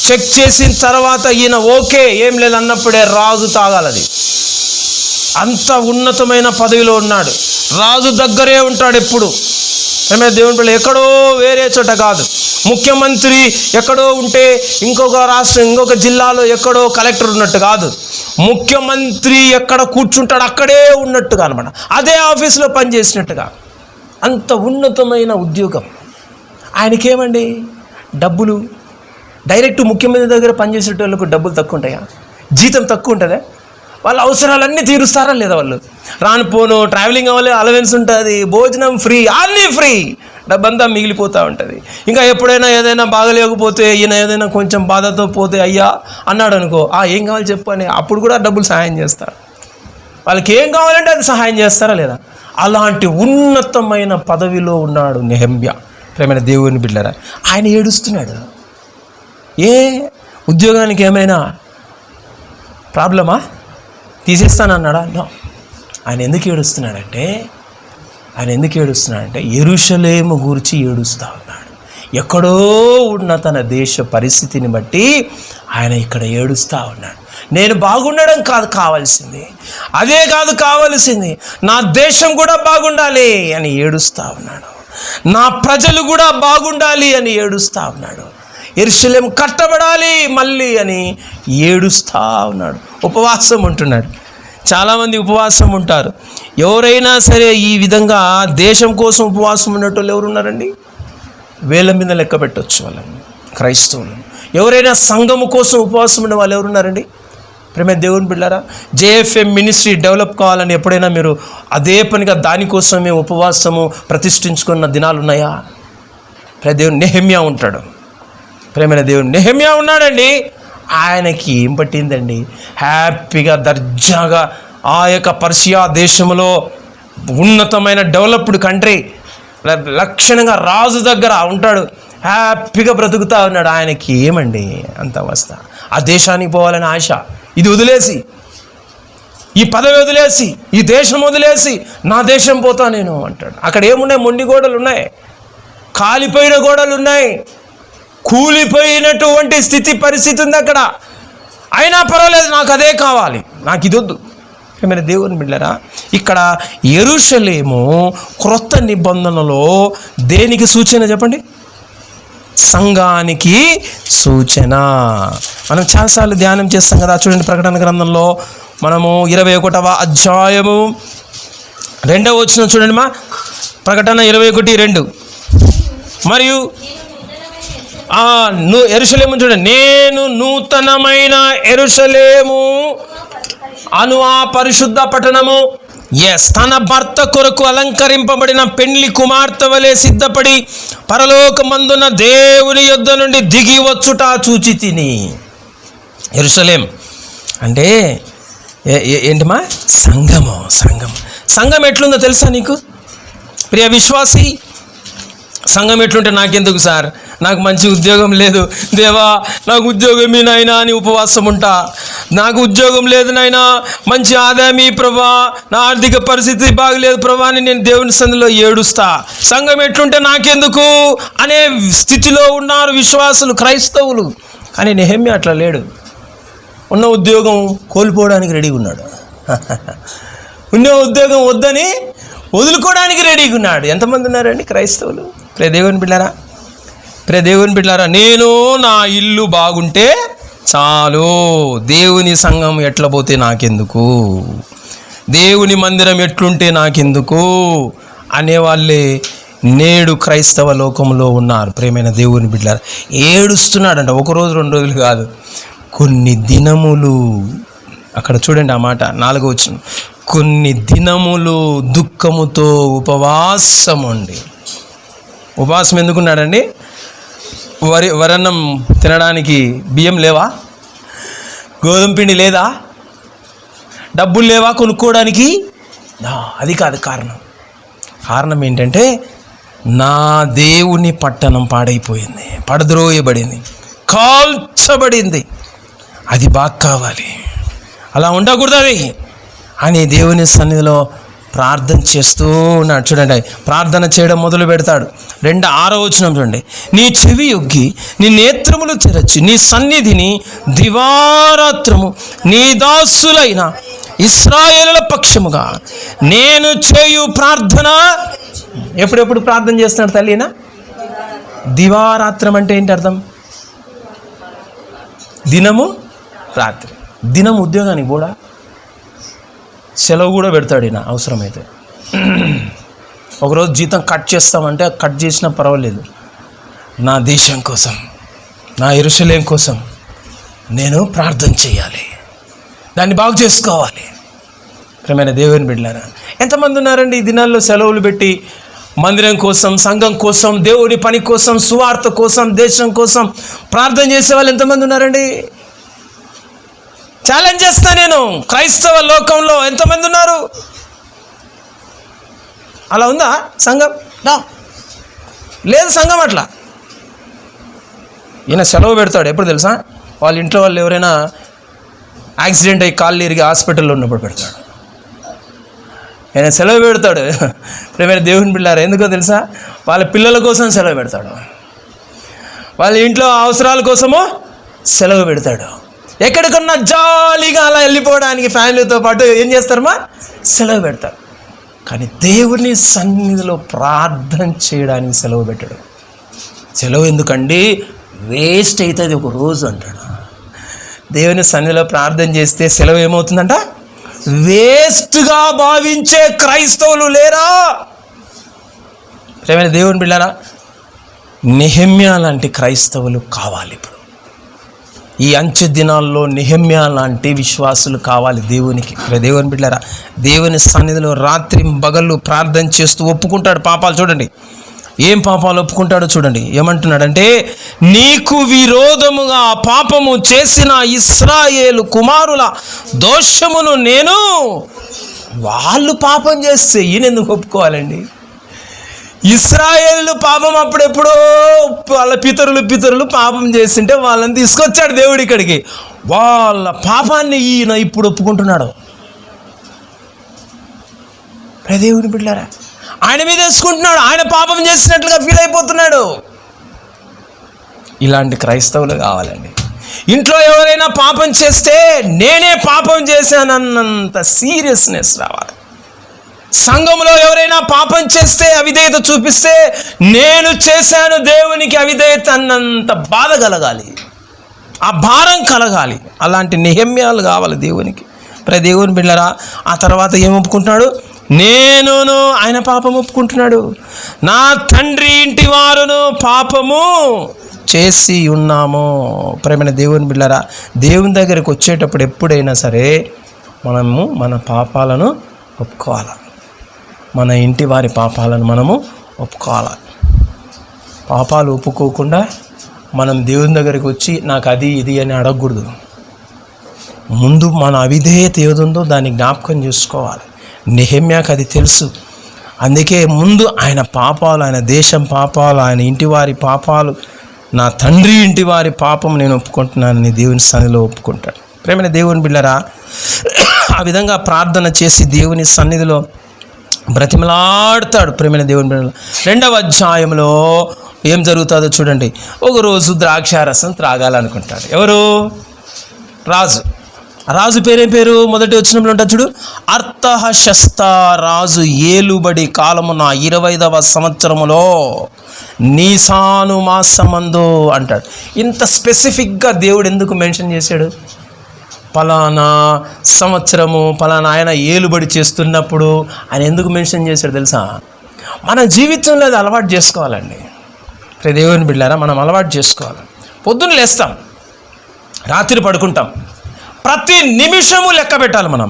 చెక్ చేసిన తర్వాత ఈయన ఓకే ఏం లేదన్నప్పుడే రాజు తాగాలది. అంత ఉన్నతమైన పదవిలో ఉన్నాడు. రాజు దగ్గరే ఉంటాడు ఎప్పుడు. దేవుని పిల్ల ఎక్కడో వేరే చోట కాదు. ముఖ్యమంత్రి ఎక్కడో ఉంటే ఇంకొక రాష్ట్రం, ఇంకొక జిల్లాలో ఎక్కడో కలెక్టర్ ఉన్నట్టు కాదు. ముఖ్యమంత్రి ఎక్కడ కూర్చుంటాడు అక్కడే ఉన్నట్టుగా అనమాట, అదే ఆఫీసులో పనిచేసినట్టుగా. అంత ఉన్నతమైన ఉద్యోగం. ఆయనకేమండి డబ్బులు డైరెక్ట్ ముఖ్యమంత్రి దగ్గర పనిచేసే వాళ్ళకు డబ్బులు తక్కువ ఉంటాయా? జీతం తక్కువ ఉంటుందా? వాళ్ళ అవసరాలన్నీ తీరుస్తారా లేదా? వాళ్ళు రానిపోను ట్రావెలింగ్ అవ్వాలి, అలవెన్స్ ఉంటుంది, భోజనం ఫ్రీ, అన్నీ ఫ్రీ, డబ్బంతా మిగిలిపోతూ ఉంటుంది. ఇంకా ఎప్పుడైనా ఏదైనా బాగలేకపోతే, ఈయన ఏదైనా కొంచెం బాధతో పోతే అయ్యా అన్నాడు అనుకో, ఏం కావాలి చెప్పు అని అప్పుడు కూడా డబ్బులు సహాయం చేస్తారు. వాళ్ళకి ఏం కావాలంటే అది సహాయం చేస్తారా లేదా? అలాంటి ఉన్నతమైన పదవిలో ఉన్నాడు నెహెమ్యా. ప్రేమైన దేవుని బిడ్డలారా, ఆయన ఏడుస్తున్నాడు. ఏ ఉద్యోగానికి ఏమైనా ప్రాబ్లమా? తీసేస్తానన్నాడా? నో. ఆయన ఎందుకు ఏడుస్తున్నాడంటే యెరూషలేము గురించి ఏడుస్తూ ఉన్నాడు. ఎక్కడో ఉన్న తన దేశ పరిస్థితిని బట్టి ఆయన ఇక్కడ ఏడుస్తూ ఉన్నాడు. నేను బాగుండడం కాదు కావాల్సింది, అదే కాదు కావాల్సింది, నా దేశం కూడా బాగుండాలి అని ఏడుస్తూ ఉన్నాడు. నా ప్రజలు కూడా బాగుండాలి అని ఏడుస్తూ ఉన్నాడు. యెరూషలేము కట్టబడాలి మళ్ళీ అని ఏడుస్తూ ఉన్నాడు. ఉపవాసం ఉంటున్నాడు. చాలామంది ఉపవాసం ఉంటారు. ఎవరైనా సరే ఈ విధంగా దేశం కోసం ఉపవాసం ఉన్నట్టు ఎవరున్నారండి? వేల మీద లెక్క పెట్టవచ్చు వాళ్ళని, క్రైస్తవులు. ఎవరైనా సంఘము కోసం ఉపవాసం ఉన్న వాళ్ళు ఎవరున్నారండి? ప్రేమ దేవుని బిడ్డలారా, JFM మినిస్ట్రీ డెవలప్ కావాలని ఎప్పుడైనా మీరు అదే పనిగా దానికోసమే ఉపవాసము ప్రతిష్ఠించుకున్న దినాలు ఉన్నాయా? దేవుని నెహెమ్యా ఉంటాడు. ప్రేమైన దేవుని నెహెమ్యా ఉన్నాడండి. ఆయనకి ఏం పట్టిందండి? హ్యాపీగా దర్జాగా ఆ యొక్క పర్షియా దేశంలో ఉన్నతమైన డెవలప్డ్ కంట్రీ, లక్షణంగా రాజు దగ్గర ఉంటాడు, హ్యాపీగా బ్రతుకుతూ ఉన్నాడు. ఆయనకి ఏమండి అంత అవస్థ? ఆ దేశానికి పోవాలని ఆశ. ఇది వదిలేసి, ఈ పదవి వదిలేసి, ఈ దేశం వదిలేసి నా దేశం పోతా నేను అంటాడు. అక్కడ ఏమున్నాయి? మొండి గోడలు ఉన్నాయి, కాలిపోయిన గోడలు ఉన్నాయి, కూలిపోయినటువంటి పరిస్థితి ఉంది అక్కడ. అయినా పర్వాలేదు, నాకు అదే కావాలి, నాకు ఇది వద్దు. ఏమైనా దేవుని బిడ్డలారా, ఇక్కడ యెరూషలేము క్రొత్త నిబంధనలో దేనికి సూచన చెప్పండి? సంఘానికి సూచన. మనం చాలాసార్లు ధ్యానం చేస్తాం కదా. చూడండి, ప్రకటన గ్రంథంలో మనము 21వ అధ్యాయము 2వ వచనం చూడండి మా. ప్రకటన 21:2. మరియు యెరూషలేము చూడండి, నేను నూతనమైన యెరూషలేము అను ఆ పరిశుద్ధ పట్టణము తన భర్త కొరకు అలంకరింపబడిన పెండ్లి కుమార్తె వలె సిద్ధపడి పరలోకమందున దేవుని యొద్ద నుండి దిగి వచ్చుట చూచి తిని. యెరూషలేం అంటే ఏంటమ్మా? సంఘం ఎట్లుందో తెలుసా నీకు ప్రియ విశ్వాసి? సంఘం ఎట్లుంటే నాకెందుకు సార్, నాకు మంచి ఉద్యోగం లేదు దేవా, నాకు ఉద్యోగం నాయనా అని ఉపవాసం ఉంటా. నాకు ఉద్యోగం లేదు నాయనా, మంచి ఆదాయం ప్రభా, నా ఆర్థిక పరిస్థితి బాగలేదు ప్రభా అని నేను దేవుని సన్నిధిలో ఏడుస్తా. సంఘం ఎట్లుంటే నాకెందుకు అనే స్థితిలో ఉన్నారు విశ్వాసులు, క్రైస్తవులు. కానీ నెహెమ్యా అట్లా లేడు. ఉన్న ఉద్యోగం కోల్పోవడానికి రెడీగా ఉన్నాడు. ఉన్న ఉద్యోగం వద్దని వదులుకోవడానికి రెడీగా ఉన్నాడు. ఎంతమంది ఉన్నారండి క్రైస్తవులు? ప్రియ దేవుని బిడ్డలారా, నేను నా ఇల్లు బాగుంటే చాలు, దేవుని సంఘం ఎట్లా పోతే నాకెందుకు, దేవుని మందిరం ఎట్లుంటే నాకెందుకు అనేవాళ్ళే నేడు క్రైస్తవ లోకంలో ఉన్నారు. ప్రియమైన దేవుని బిడ్డలారా, ఏడుస్తున్నాడంట. ఒకరోజు 2 రోజులు కాదు, కొన్ని దినములు. అక్కడ చూడండి ఆ మాట 4వ వచనం, కొన్ని దినములు దుఃఖముతో ఉపవాసం ఉండి. ఉపవాసం ఎందుకున్నాడండి? వరన్నం తినడానికి బియ్యం లేవా? గోధుమ పిండి లేదా? డబ్బులు లేవా కొనుక్కోవడానికి? అది కాదు కారణం. కారణం ఏంటంటే నా దేవుని పట్టణం పాడైపోయింది, పడద్రోయబడింది, కాల్చబడింది, అది బాగా కావాలి, అలా ఉండకూడదు అది అని దేవుని సన్నిధిలో ప్రార్థన చేస్తూ ఉన్నాడు. చూడండి, ప్రార్థన చేయడం మొదలు పెడతాడు. 6వ వచనం చూడండి, నీ చెవి యొగ్గి నీ నేత్రములు తెరచి నీ సన్నిధిని దివారాత్రము నీ దాసులైన ఇశ్రాయేలుల పక్షముగా నేను చేయు ప్రార్థన. ఎప్పుడెప్పుడు ప్రార్థన చేస్తున్నాడు తల్లినా? దివారాత్రం అంటే ఏంటి అర్థం? దినము రాత్రి. దినం ఉద్యోగానికి కూడా సెలవు కూడా పెడతాడు ఈయన అవసరమైతే. ఒకరోజు జీతం కట్ చేస్తామంటే కట్ చేసినా పర్వాలేదు, నా దేశం కోసం, నా యెరూషలేం కోసం నేను ప్రార్థన చేయాలి, దాన్ని బాగు చేసుకోవాలి. ప్రియమైన దేవుని బిడ్డలారా, ఎంతమంది ఉన్నారండి ఈ దినాల్లో సెలవులు పెట్టి మందిరం కోసం, సంఘం కోసం, దేవుని పని కోసం, సువార్త కోసం, దేశం కోసం ప్రార్థన చేసే వాళ్ళు ఎంతమంది ఉన్నారండి? ఛాలెంజ్ చేస్తా నేను, క్రైస్తవ లోకంలో ఎంతమంది ఉన్నారు? అలా ఉందా సంఘం? లేదు సంఘం అట్లా. ఈయన సెలవు పెడతాడు ఎప్పుడు తెలుసా? వాళ్ళ ఇంట్లో వాళ్ళు ఎవరైనా యాక్సిడెంట్ అయ్యి కాళ్ళు ఇరిగి హాస్పిటల్లో ఉన్నప్పుడు పెడతాడు. ఆయన సెలవు పెడతాడు. ప్రియమైన దేవుని బిడ్డలారా, ఎందుకో తెలుసా? వాళ్ళ పిల్లల కోసం సెలవు పెడతాడు, వాళ్ళ ఇంట్లో అవసరాల కోసము సెలవు పెడతాడు. ఎక్కడికన్నా జాలీగా అలా వెళ్ళిపోవడానికి ఫ్యామిలీతో పాటు ఏం చేస్తారమ్మా? సెలవు పెడతారు. కానీ దేవుని సన్నిధిలో ప్రార్థన చేయడానికి సెలవు పెట్టాడు. సెలవు ఎందుకండి? వేస్ట్ అవుతుంది ఒక రోజు అంటాడు. దేవుని సన్నిధిలో ప్రార్థన చేస్తే సెలవు ఏమవుతుందంట? వేస్ట్గా భావించే క్రైస్తవులు లేరా? ప్రియమైన దేవుని బిడ్డలారా, నెహెమ్యా లాంటి క్రైస్తవులు కావాలి. ఇప్పుడు ఈ అంచె దినాల్లో నెహెమ్యా లాంటి విశ్వాసులు కావాలి దేవునికి. దేవుని బిడ్డలారా, దేవుని సన్నిధిలో రాత్రి పగళ్ళు ప్రార్థన చేస్తూ ఒప్పుకుంటాడు పాపాలు. చూడండి ఏం పాపాలు ఒప్పుకుంటాడో చూడండి. ఏమంటున్నాడంటే, నీకు విరోధముగా పాపము చేసిన ఇశ్రాయేలు కుమారుల దోషమును నేను, వాళ్ళు పాపం చేస్తే ఈయన ఎందుకు ఒప్పుకోవాలండి? ఇశ్రాయేలు పాపం అప్పుడెప్పుడో వాళ్ళ పితరులు పాపం చేస్తుంటే వాళ్ళని తీసుకొచ్చాడు దేవుడు ఇక్కడికి. వాళ్ళ పాపాన్ని ఈయన ఇప్పుడు ఒప్పుకుంటున్నాడు. దేవుని బిడ్డలారా, ఆయన మీద వేసుకుంటున్నాడు, ఆయన పాపం చేసినట్లుగా ఫీల్ అయిపోతున్నాడు. ఇలాంటి క్రైస్తవులు కావాలండి. ఇంట్లో ఎవరైనా పాపం చేస్తే నేనే పాపం చేశానన్నంత సీరియస్నెస్ రావాలి. సంఘంలో ఎవరైనా పాపం చేస్తే, అవిధేయత చూపిస్తే, నేను చేశాను దేవునికి అవిధేయత అన్నంత బాధ కలగాలి, ఆ భారం కలగాలి. అలాంటి నెహెమ్యాలు కావాలి దేవునికి. దేవుని బిడ్డలారా, ఆ తర్వాత ఏం ఒప్పుకుంటున్నాడు? నేనును, ఆయన పాపం ఒప్పుకుంటున్నాడు, నా తండ్రి ఇంటి వారును పాపము చేసి ఉన్నాము. ప్రియమైన దేవుని బిడ్డలారా, దేవుని దగ్గరికి వచ్చేటప్పుడు ఎప్పుడైనా సరే మనము మన పాపాలను ఒప్పుకోవాలి, మన ఇంటి వారి పాపాలను మనము ఒప్పుకోవాలి. పాపాలు ఒప్పుకోకుండా మనం దేవుని దగ్గరికి వచ్చి నాకు అది ఇది అని అడగకూడదు. ముందు మన అవిధేయత ఏదుందో దాన్ని జ్ఞాపకం చేసుకోవాలి. నెహెమ్యాకు అది తెలుసు. అందుకే ముందు ఆయన పాపాలు, ఆయన దేశం పాపాలు, ఆయన ఇంటి వారి పాపాలు, నా తండ్రి ఇంటి వారి పాపం నేను ఒప్పుకుంటున్నానని దేవుని సన్నిధిలో ఒప్పుకుంటాడు. ప్రేమైన దేవుని బిడ్డలారా, ఆ విధంగా ప్రార్థన చేసి దేవుని సన్నిధిలో బ్రతిమలాడతాడు. ప్రేమైన దేవుని బిడ్డలారా, 2వ అధ్యాయంలో ఏం జరుగుతుందో చూడండి. ఒకరోజు ద్రాక్షారసం త్రాగాలనుకుంటాడు. ఎవరు? రాజు పేరేం పేరు? మొదటి వచనంలో ఉంటుంది చూడు, అర్తహషస్త రాజు ఏలుబడి కాలమున 25వ సంవత్సరములో నీసాను మాసమందు అంటాడు. ఇంత స్పెసిఫిక్గా దేవుడు ఎందుకు మెన్షన్ చేశాడు? పలానా సంవత్సరము, పలానా ఆయన ఏలుబడి చేస్తున్నప్పుడు ఆయన ఎందుకు మెన్షన్ చేశాడు తెలుసా? మన జీవితంలో అది అలవాటు చేసుకోవాలండి. దేవుని బిడ్డలారా, మనం అలవాటు చేసుకోవాలి. పొద్దున్న లేస్తాం, రాత్రి పడుకుంటాం, ప్రతి నిమిషము లెక్క పెట్టాలి. మనం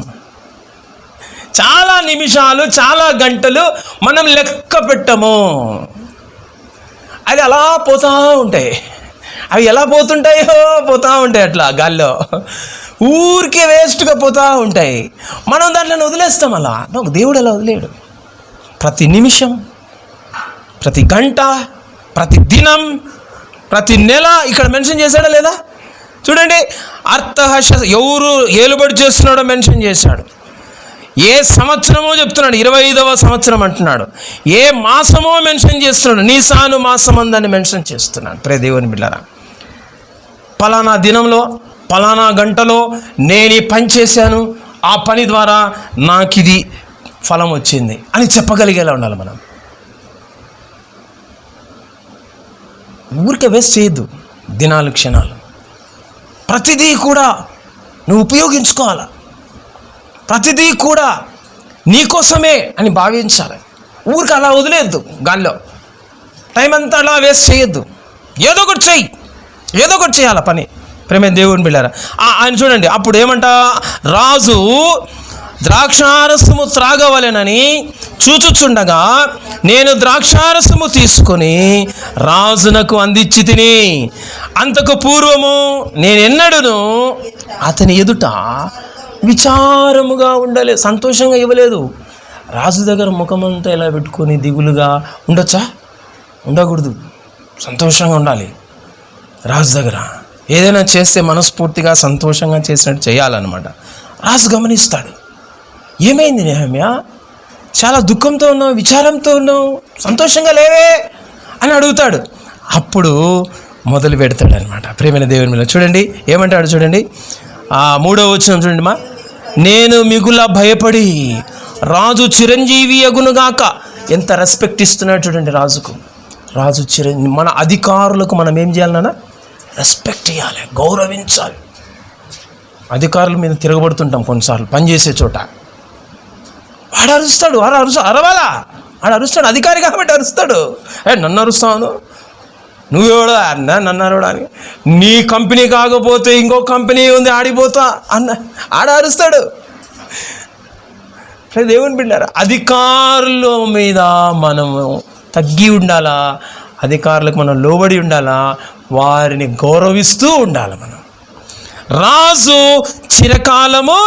చాలా నిమిషాలు, చాలా గంటలు మనం లెక్క పెట్టము. అది అలా పోతూ ఉంటాయి. అవి ఎలా పోతుంటాయో పోతూ ఉంటాయి, అట్లా గాల్లో ఊరికే వేస్ట్గా పోతూ ఉంటాయి. మనం దాంట్లో వదిలేస్తాం. అలా దేవుడు అలా వదిలేడు. ప్రతి నిమిషం, ప్రతి గంట, ప్రతి దినం, ప్రతి నెల ఇక్కడ మెన్షన్ చేశాడా లేదా? చూడండి, అర్తహష ఎవరు ఏలుబడి చేస్తున్నాడో మెన్షన్ చేశాడు. ఏ సంవత్సరమో చెప్తున్నాడు, 25వ సంవత్సరం అంటున్నాడు. ఏ మాసమో మెన్షన్ చేస్తున్నాడు, నీసాను మాసం అందని మెన్షన్ చేస్తున్నాడు. దేవుని బిడ్డలారా, పలానా దినంలో, పలానా గంటలో నేను ఈ పని చేశాను, ఆ పని ద్వారా నాకు ఇది ఫలం వచ్చింది అని చెప్పగలిగేలా ఉండాలి. మనం ఊరికే వేస్ట్ చేయొద్దు దినాలు, క్షణాలు. ప్రతిదీ కూడా నువ్వు ఉపయోగించుకోవాలా. ప్రతిదీ కూడా నీకోసమే అని భావించాలి. ఊరికి అలా వదిలేద్దు, గాల్లో టైం అంతా అలా వేస్ట్ చేయొద్దు. ఏదో ఒకటి చెయ్యి, ఏదో ఒకటి చేయాలి పని. ప్రేమ దేవుని బిడ్డారా, ఆయన చూడండి, అప్పుడు ఏమంట, రాజు ద్రాక్షారసము త్రాగవలెనని చూచుచుండగా నేను ద్రాక్షారసము తీసుకొని రాజునకు అందించి తిని, అంతకు పూర్వము నేనెన్నడూను అతని ఎదుట విచారముగా ఉండలేదు, సంతోషంగా ఇవ్వలేదు. రాజు దగ్గర ముఖమంతా ఇలా పెట్టుకొని దిగులుగా ఉండొచ్చా? ఉండకూడదు. సంతోషంగా ఉండాలి. రాజు దగ్గర ఏదైనా చేస్తే మనస్ఫూర్తిగా సంతోషంగా చేసినట్టు చేయాలన్నమాట. రాజు గమనిస్తాడు, ఏమైంది నెహమ్యా, చాలా దుఃఖంతో ఉన్నావు, విచారంతో ఉన్నావు, సంతోషంగా లేవే అని అడుగుతాడు. అప్పుడు మొదలు పెడతాడు అనమాట. ప్రేమైన దేవుని మీద చూడండి ఏమంటాడు, చూడండి 3వ వచనం చూడండి మా, నేను మిగుల భయపడి రాజు చిరంజీవి అగునుగాక. ఎంత రెస్పెక్ట్ ఇస్తున్నాడు చూడండి రాజుకు. రాజు మన అధికారులకు మనం ఏం చేయాలన్నా రెస్పెక్ట్ ఇవ్వాలి, గౌరవించాలి. అధికారుల మీద తిరగబడుతుంటాం కొన్నిసార్లు పనిచేసే చోట. వాడు అరుస్తాడు, అరవాలా, వాడు అరుస్తాడు, అధికారి కాబట్టి అరుస్తాడు. నన్ను అరుస్తాను, నువ్వెవడో అన్నా నన్ను అరవడానికి, నీ కంపెనీ కాకపోతే ఇంకో కంపెనీ ఉంది ఆడిపోతా అన్న ఆడ అరుస్తాడు. దేవుని బిడ్డారా, అధికారుల మీద మనము తగ్గి ఉండాలా, అధికారులకు మనం లోబడి ఉండాలా, వారిని గౌరవిస్తూ ఉండాలి మనం. రాజు చిరకాలము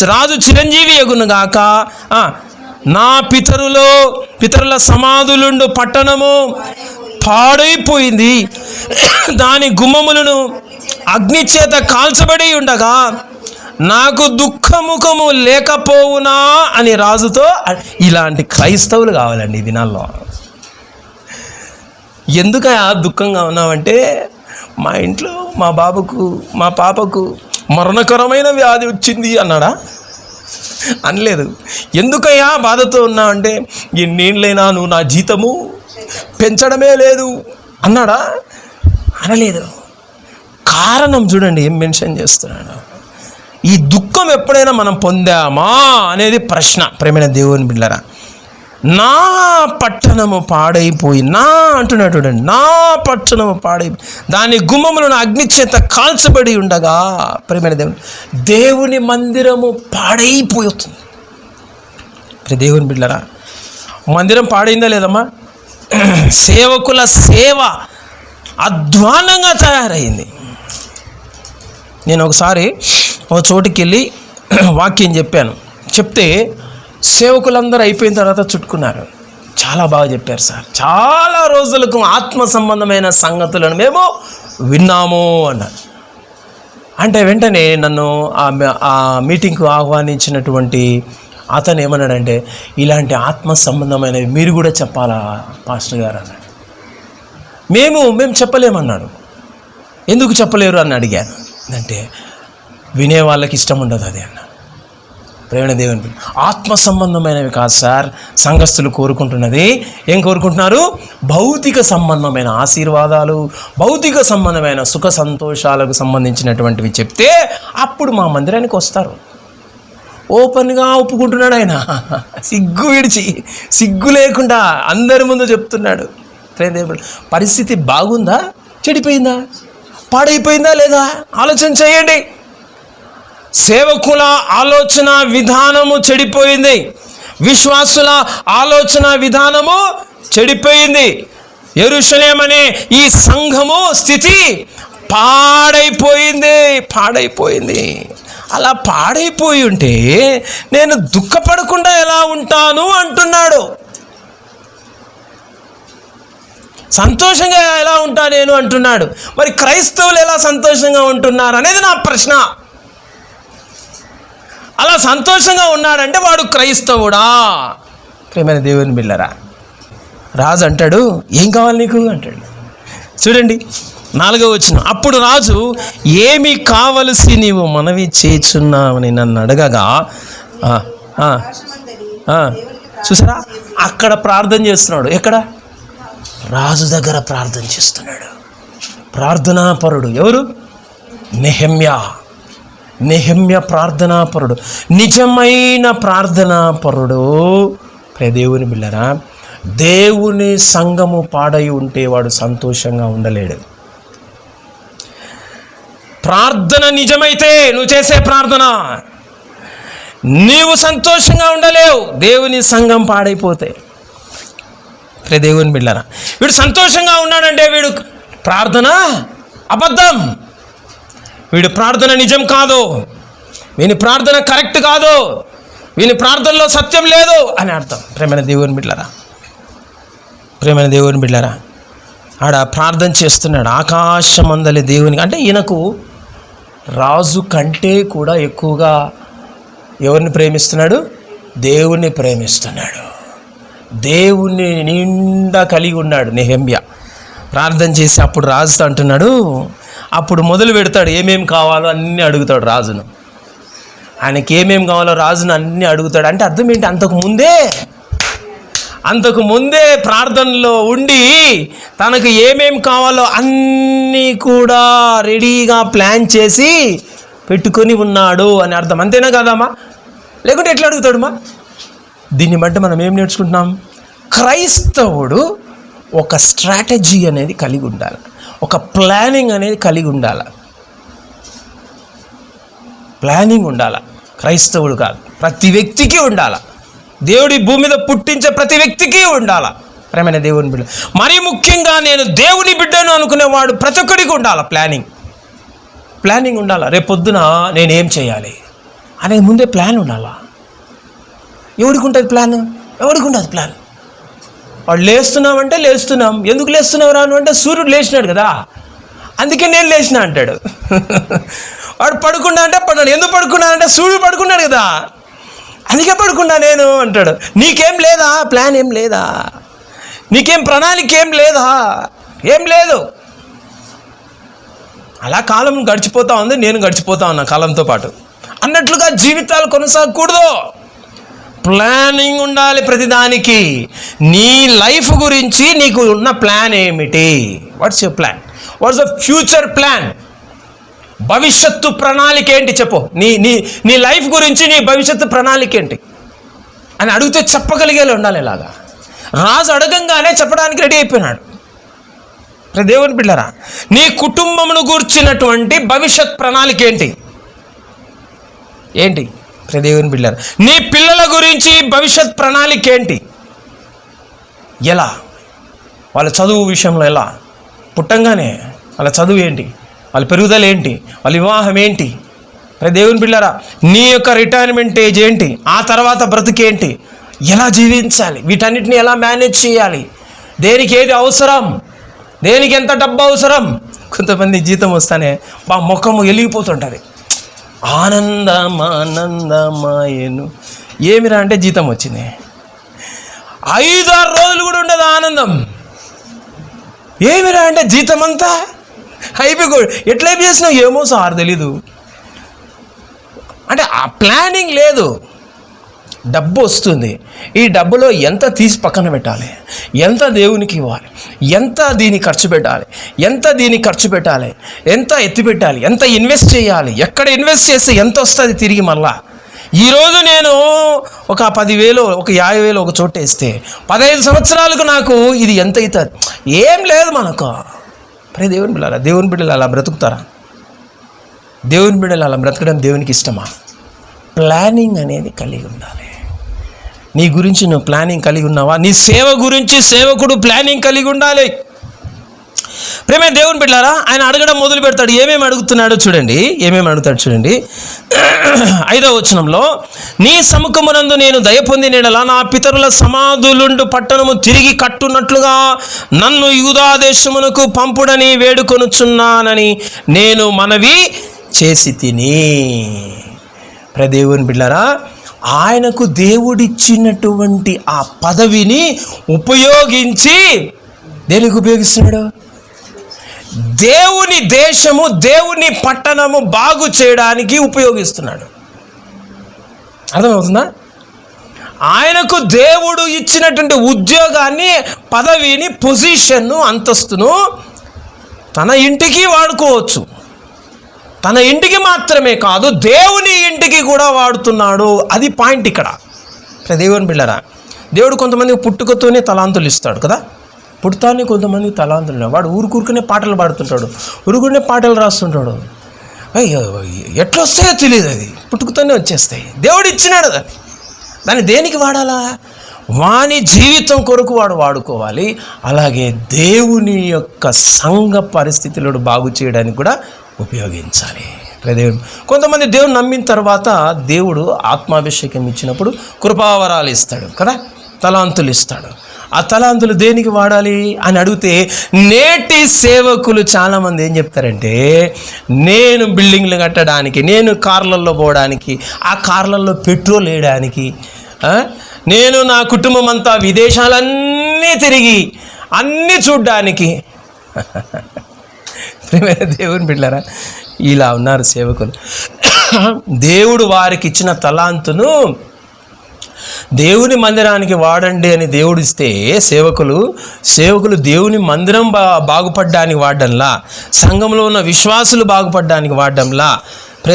రాజు చిరంజీవి అగునుగాక. నా పితరుల సమాధులుండు పట్టణము పాడైపోయింది, దాని గుమ్మములను అగ్ని చేత కాల్చబడి ఉండగా నాకు దుఃఖముఖము లేకపోవునా అని రాజుతో. ఇలాంటి క్రైస్తవులు కావాలండి ఈ దినాల్లో. ఎందుకయా దుఃఖంగా ఉన్నావంటే, మా ఇంట్లో మా బాబుకు మా పాపకు మరణకరమైన వ్యాధి వచ్చింది అన్నాడా? అనలేదు. ఎందుకయ్యా బాధతో ఉన్నావంటే, ఎన్నేళ్ళైనా నువ్వు నా జీతము పెంచడమే లేదు అన్నాడా? అనలేదు. కారణం చూడండి ఏం మెన్షన్ చేస్తున్నాడు. ఈ దుఃఖం ఎప్పుడైనా మనం పొందామా అనేది ప్రశ్న. ప్రేమైన దేవుని బిడ్డలారా, నా పట్టణము పాడైపోయి, నా అంటున్నాడు చూడండి, నా పట్టణము పాడైపోయి దాని గుమ్మములను అగ్ని చేత కాల్చబడి ఉండగా. ప్రేమైన దేవుని మందిరము పాడైపోతుంది. దేవుని బిడ్డలారా, మందిరం పాడైందా లేదమ్మా? సేవకుల సేవ అధ్వానంగా తయారైంది. నేను ఒకసారి ఒక చోటుకి వెళ్ళి వాక్యం చెప్తే సేవకులందరూ అయిపోయిన తర్వాత చుట్టుకున్నారు. చాలా బాగా చెప్పారు సార్, చాలా రోజులకు ఆత్మ సంబంధమైన సంగతులను మేము విన్నాము అన్నారు. అంటే వెంటనే నన్ను ఆ మీటింగ్కు ఆహ్వానించినటువంటి అతను ఏమన్నాడంటే, ఇలాంటి ఆత్మ సంబంధమైనవి మీరు కూడా చెప్పాలా పాస్టర్ గారు అన్నాడు. మేము చెప్పలేమన్నాడు. ఎందుకు చెప్పలేరు అని అడిగాను. అంటే వినే వాళ్ళకి ఇష్టం ఉండదు అది అన్న. ప్రేమ దేవుని ఆత్మ సంబంధమైనవి కాదు సార్ సంఘస్థులు కోరుకుంటున్నది. ఏం కోరుకుంటున్నారు? భౌతిక సంబంధమైన ఆశీర్వాదాలు, భౌతిక సంబంధమైన సుఖ సంతోషాలకు సంబంధించినటువంటివి చెప్తే అప్పుడు మా మందిరానికి వస్తారు. ఓపెన్గా ఒప్పుకుంటున్నాడు ఆయన, సిగ్గు విడిచి, సిగ్గు లేకుండా అందరి ముందు చెప్తున్నాడు. పరిస్థితి బాగుందా, చెడిపోయిందా, పాడైపోయిందా లేదా ఆలోచన చేయండి. సేవకుల ఆలోచన విధానము చెడిపోయింది, విశ్వాసుల ఆలోచన విధానము చెడిపోయింది. యెరూషలేము అనే ఈ సంఘము స్థితి పాడైపోయింది. అలా పాడైపోయి ఉంటే నేను దుఃఖపడకుండా ఎలా ఉంటాను అంటున్నాడు. సంతోషంగా ఎలా ఉంటా నేను అంటున్నాడు. మరి క్రైస్తవులు ఎలా సంతోషంగా ఉంటున్నారు అనేది నా ప్రశ్న. అలా సంతోషంగా ఉన్నాడంటే వాడు క్రైస్తవుడా? ప్రియమైన దేవుని బిడ్డలారా, రాజు అంటాడు, ఏం కావాలి నీకు అంటాడు. చూడండి 4వ వచనం, అప్పుడు రాజు, ఏమి కావలసి నీవు మనవి చేచున్నావని నన్ను అడగగా. చూసారా, అక్కడ ప్రార్థన చేస్తున్నాడు. ఎక్కడ? రాజు దగ్గర ప్రార్థన చేస్తున్నాడు. ప్రార్థనాపరుడు ఎవరు? నెహెమ్యా ప్రార్థనాపరుడు, నిజమైన ప్రార్థనాపరుడు. దేవుని బిడ్డలారా, దేవుని సంఘము పాడై ఉంటే వాడు సంతోషంగా ఉండలేడు. ప్రార్థన నిజమైతే, నువ్వు చేసే ప్రార్థన, నీవు సంతోషంగా ఉండలేవు దేవుని సంఘం పాడైపోతే. దేవుని బిడ్డలారా, వీడు సంతోషంగా ఉన్నాడంటే వీడు ప్రార్థన అబద్ధం, వీడి ప్రార్థన నిజం కాదు, వీని ప్రార్థన కరెక్ట్ కాదు, వీని ప్రార్థనలో సత్యం లేదు అని అర్థం. ప్రేమైన దేవుని బిడ్డలారా, ఆడ ప్రార్థన చేస్తున్నాడు ఆకాశమందలి దేవునికి. అంటే ఈయనకు రాజు కంటే కూడా ఎక్కువగా ఎవరిని ప్రేమిస్తున్నాడు? దేవుణ్ణి ప్రేమిస్తున్నాడు. దేవుణ్ణి నిండా కలిగి ఉన్నాడు నెహెమ్యా. ప్రార్థన చేసి అప్పుడు రాజుతో అంటున్నాడు, అప్పుడు మొదలు పెడతాడు, ఏమేమి కావాలో అన్నీ అడుగుతాడు రాజును. ఆయనకి ఏమేమి కావాలో రాజును అన్నీ అడుగుతాడు. అంటే అర్థం ఏంటి? అంతకు ముందే ప్రార్థనలో ఉండి తనకు ఏమేమి కావాలో అన్నీ కూడా రెడీగా ప్లాన్ చేసి పెట్టుకొని ఉన్నాడు అని అర్థం. అంతేనా కాదమ్మా? లేకుంటే ఎట్లా అడుగుతాడుమా? దీన్ని బట్టి మనం ఏం నేర్చుకుంటున్నాం? క్రైస్తవుడు ఒక స్ట్రాటజీ అనేది కలిగి ఉండాలి, ఒక ప్లానింగ్ అనేది కలిగి ఉండాలి. ప్లానింగ్ ఉండాలి. క్రైస్తవుడు కాదు, ప్రతి వ్యక్తికి ఉండాలి. దేవుడి భూమి మీద పుట్టించే ప్రతి వ్యక్తికి ఉండాలి. ప్రేమైన దేవుని బిడ్డ, మరీ ముఖ్యంగా నేను దేవుని బిడ్డను అనుకునేవాడు ప్రతి ఒక్కడికి ఉండాలి. ప్లానింగ్ ఉండాలి. రేపొద్దున నేనేం చేయాలి అనే ముందే ప్లాన్ ఉండాలా. ఎవరికి ఉంటుంది ప్లాన్? ఎవరికి ఉండదు ప్లాన్. వాడు లేస్తున్నామంటే లేస్తున్నాం. ఎందుకు లేస్తున్నావు రాను అంటే సూర్యుడు లేచినాడు కదా, అందుకే నేను లేచిన అంటాడు. వాడు పడుకున్నా అంటే పడ్డాడు. ఎందుకు పడుకున్నానంటే సూర్యుడు పడుకున్నాడు కదా, అందుకే పడుకున్నా నేను అంటాడు. నీకేం లేదా ప్లాన్? ఏం లేదా? నీకేం ప్రణాళిక ఏం లేదా? ఏం లేదు. అలా కాలం గడిచిపోతా ఉంది, నేను గడిచిపోతా ఉన్నా కాలంతో పాటు అన్నట్లుగా జీవితాలు కొనసాగకూడదు. ప్లానింగ్ ఉండాలి ప్రతిదానికి. నీ లైఫ్ గురించి నీకు ఉన్న ప్లాన్ ఏమిటి? What's your plan? What's the future plan? భవిష్యత్తు ప్రణాళిక ఏంటి చెప్పు. నీ నీ నీ లైఫ్ గురించి నీ భవిష్యత్తు ప్రణాళిక ఏంటి అని అడిగితే చెప్పగలిగేలా ఉండాలి. ఇలాగా రాజు అడగంగానే చెప్పడానికి రెడీ అయిపోయినాడు. దేవుని బిడ్డలారా, నీ కుటుంబమును గూర్చినటువంటి భవిష్యత్ ప్రణాళిక ఏంటి? దేవుని బిడ్డలారా, నీ పిల్లల గురించి భవిష్యత్ ప్రణాళిక ఏంటి? ఎలా? వాళ్ళ చదువు విషయంలో ఎలా? పుట్టంగానే వాళ్ళ చదువు ఏంటి? వాళ్ళ పెరుగుదల ఏంటి? వాళ్ళ వివాహం ఏంటి? దేవుని బిడ్డలారా, నీ యొక్క రిటైర్మెంట్ ఏజ్ ఏంటి? ఆ తర్వాత బ్రతుకేంటి? ఎలా జీవించాలి? వీటన్నిటిని ఎలా మేనేజ్ చేయాలి? దేనికి ఏది అవసరం? దేనికి ఎంత డబ్బు అవసరం? కొంతమంది జీతం వస్తానే ముఖము వెలిగిపోతుంటుంది. ఆనందమాయను. ఏమిరా అంటే జీతం వచ్చింది, 5-6 రోజులు కూడా ఉండదు ఆనందం. ఏమిరా అంటే జీతం అంతా అయిపోయి ఎట్లా చేసినావు ఏమో సార్ తెలీదు. అంటే ఆ ప్లానింగ్ లేదు. డబ్బు వస్తుంది, ఈ డబ్బులో ఎంత తీసి పక్కన పెట్టాలి, ఎంత దేవునికి ఇవ్వాలి, ఎంత దీనికి ఖర్చు పెట్టాలి, ఎంత ఎత్తి పెట్టాలి, ఎంత ఇన్వెస్ట్ చేయాలి, ఎక్కడ ఇన్వెస్ట్ చేస్తే ఎంత వస్తుంది తిరిగి మళ్ళా. ఈరోజు నేను ఒక 10,000 ఒక 50,000 ఒక చోట వేస్తే 15 సంవత్సరాలకు నాకు ఇది ఎంత అవుతుంది? ఏం లేదు మనకు. దేవుని బిడ్డలు అలా బ్రతుకుతారా? దేవుని బిడ్డలు అలా బ్రతకడం దేవునికి ఇష్టమా? ప్లానింగ్ అనేది కలిగి ఉండాలి. నీ గురించి నువ్వు ప్లానింగ్ కలిగి ఉన్నావా? నీ సేవ గురించి సేవకుడు ప్లానింగ్ కలిగి ఉండాలి. ప్రేమ దేవుని బిడ్డలారా, ఆయన అడగడం మొదలు పెడతాడు. ఏమేమి అడుగుతాడు చూడండి. 5వ వచనంలో, నీ సముఖమునందు నేను దయ పొందినెడల నా పితరుల సమాధులుండు పట్టణము తిరిగి కట్టున్నట్లుగా నన్ను యూదా దేశమునకు పంపుడని వేడుకొనుచున్నానని నేను మనవి చేసి తిని. దేవుని బిడ్డలారా, ఆయనకు దేవుడిచ్చినటువంటి ఆ పదవిని ఉపయోగించి దేనికి ఉపయోగిస్తున్నాడు? దేవుని దేశము, దేవుని పట్టణము బాగు చేయడానికి ఉపయోగిస్తున్నాడు. అర్థమవుతుందా? ఆయనకు దేవుడు ఇచ్చినటువంటి ఉద్యోగాన్ని, పదవిని, పొజిషన్ను, అంతస్తును తన ఇంటికి వాడుకోవచ్చు, తన ఇంటికి మాత్రమే కాదు, దేవుని ఇంటికి కూడా వాడుతున్నాడు. అది పాయింట్ ఇక్కడ. దేవుని బిళ్ళరా, దేవుడు కొంతమందికి పుట్టుకతోనే తలాంతులు ఇస్తాడు కదా. పుడతానే కొంతమందికి తలాంతులు. వాడు ఊరుకూరుకునే పాటలు పాడుతుంటాడు, ఊరుకునే పాటలు రాస్తుంటాడు. ఎట్లా వస్తాయో తెలియదు, అది పుట్టుకతోనే వచ్చేస్తాయి. దేవుడు ఇచ్చినాడు దాన్ని దేనికి వాడాలా? వాని జీవితం కొరకు వాడు వాడుకోవాలి. అలాగే దేవుని యొక్క సంఘ పరిస్థితులను బాగు చేయడానికి కూడా ఉపయోగించాలి. దేవుడు కొంతమంది దేవుని నమ్మిన తర్వాత దేవుడు ఆత్మాభిషేకం ఇచ్చినప్పుడు కృపావరాలు ఇస్తాడు కదా, తలాంతులు ఇస్తాడు. ఆ తలాంతులు దేనికి వాడాలి అని అడిగితే నేటి సేవకులు చాలామంది ఏం చెప్తారంటే, నేను బిల్డింగ్లు కట్టడానికి, నేను కార్లలో పోవడానికి, ఆ కార్లలో పెట్రోల్ వేయడానికి, నేను నా కుటుంబం అంతా విదేశాలన్నీ తిరిగి అన్నీ చూడ్డానికి. దేవుని బిడ్డలారా, ఇలా ఉన్నారు సేవకులు. దేవుడు వారికి ఇచ్చిన తలాంతును దేవుని మందిరానికి వాడండి అని దేవుడు ఇస్తే, సేవకులు దేవుని మందిరం బాగుపడడానికి వాడడంలా, సంఘంలో ఉన్న విశ్వాసులు బాగుపడడానికి వాడడంలా.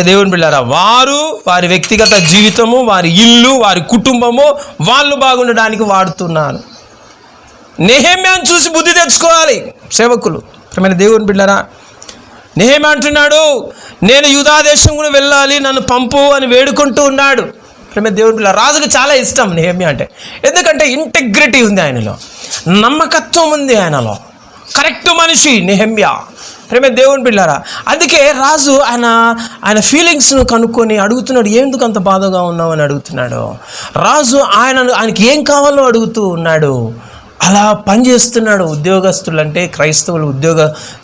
దేవుని బిడ్డలారా, వారి వ్యక్తిగత జీవితము, వారి ఇల్లు, వారి కుటుంబము, వాళ్ళు బాగుండడానికి వాడుతున్నారు. నెహెమ్యాను చూసి బుద్ధి తెచ్చుకోవాలి సేవకులు. దేవుని బిడ్డలారా, నెహెమ్యా అంటున్నాడు, నేను యూదా దేశం కూడా వెళ్ళాలి, నన్ను పంపు అని వేడుకుంటూ ఉన్నాడు. దేవుని బిడ్డ, రాజుకు చాలా ఇష్టం నెహెమ్యా అంటే. ఎందుకంటే ఇంటెగ్రిటీ ఉంది ఆయనలో, నమ్మకత్వం ఉంది ఆయనలో, కరెక్ట్ మనిషి నెహెమ్యా. దేవుని బిడ్డారా, అందుకే రాజు ఆయన ఫీలింగ్స్ను కనుక్కొని అడుగుతున్నాడు, ఎందుకు అంత బాధగా ఉన్నావు అని అడుగుతున్నాడు. రాజు ఆయనకి ఏం కావాలో అడుగుతూ ఉన్నాడు. అలా పనిచేస్తున్నాడు. ఉద్యోగస్తులు అంటే క్రైస్తవులు, ఉద్యోగ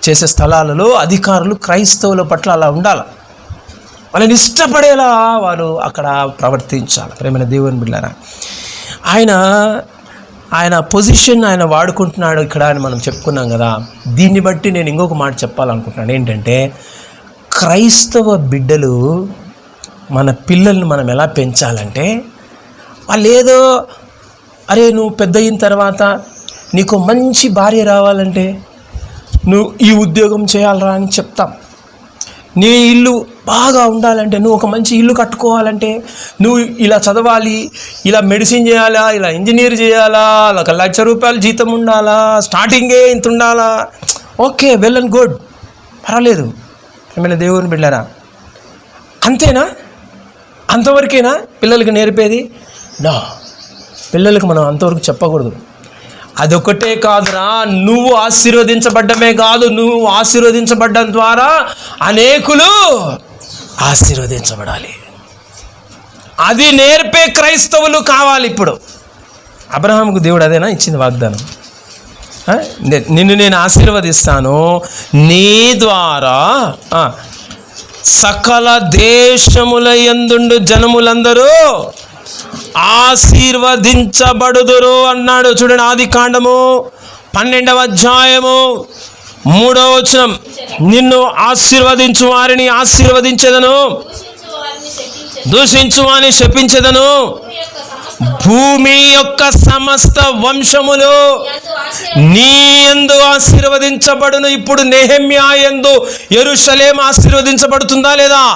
చేసే స్థలాలలో అధికారులు క్రైస్తవుల పట్ల అలా ఉండాలి, వాళ్ళని ఇష్టపడేలా వారు అక్కడ ప్రవర్తించాలి. ప్రేమైన దేవుని బిడ్డలారా, ఆయన పొజిషన్ ఆయన వాడుకుంటున్నాడు ఇక్కడ అని మనం చెప్పుకున్నాం కదా. దీన్ని బట్టి నేను ఇంకొక మాట చెప్పాలనుకుంటున్నాను. ఏంటంటే, క్రైస్తవ బిడ్డలు, మన పిల్లల్ని మనం ఎలా పెంచాలంటే, వాళ్ళు ఏదో అరే నువ్వు పెద్ద అయిన తర్వాత నీకు మంచి భార్య రావాలంటే నువ్వు ఈ ఉద్యోగం చేయాలరా అని చెప్తాం. నీ ఇల్లు బాగా ఉండాలంటే, నువ్వు ఒక మంచి ఇల్లు కట్టుకోవాలంటే నువ్వు ఇలా చదవాలి, ఇలా మెడిసిన్ చేయాలా, ఇలా ఇంజనీర్ చేయాలా, ఒక ₹1,00,000 జీతం ఉండాలా, స్టార్టింగే ఇంత ఉండాలా. ఓకే, వెల్ అండ్ గుడ్, పర్వాలేదు. ఏమైనా దేవుని బిడ్డలారా, అంతేనా? అంతవరకేనా పిల్లలకి నేర్పేది? నో, పిల్లలకు మనం అంతవరకు చెప్పకూడదు. అదొకటే కాదురా, నువ్వు ఆశీర్వదించబడ్డమే కాదు, నువ్వు ఆశీర్వదించబడ్డం ద్వారా అనేకులు ఆశీర్వదించబడాలి. అది నేర్పే క్రైస్తవులు కావాలి. ఇప్పుడు అబ్రహాముకు దేవుడు అదేనా ఇచ్చింది వాగ్దానం? నిన్ను నేను ఆశీర్వదిస్తాను, నీ ద్వారా సకల దేశముల యందుండు జనములందరూ ఆశీర్వదించబడుదురు అన్నాడు. చూడండి, ఆదికాండము 12వ అధ్యాయము 3వ వచనం. నిన్ను ఆశీర్వదించు వారిని ఆశీర్వదించెదను, దూషించు వారిని శపించెదను. భూమి యొక్క సమస్త వంశములు నీ యందు ఆశీర్వదించబడును. ఇప్పుడు నెహెమ్యా యందు యెరూషలేము ఆశీర్వదించబడుతుందా లేదా?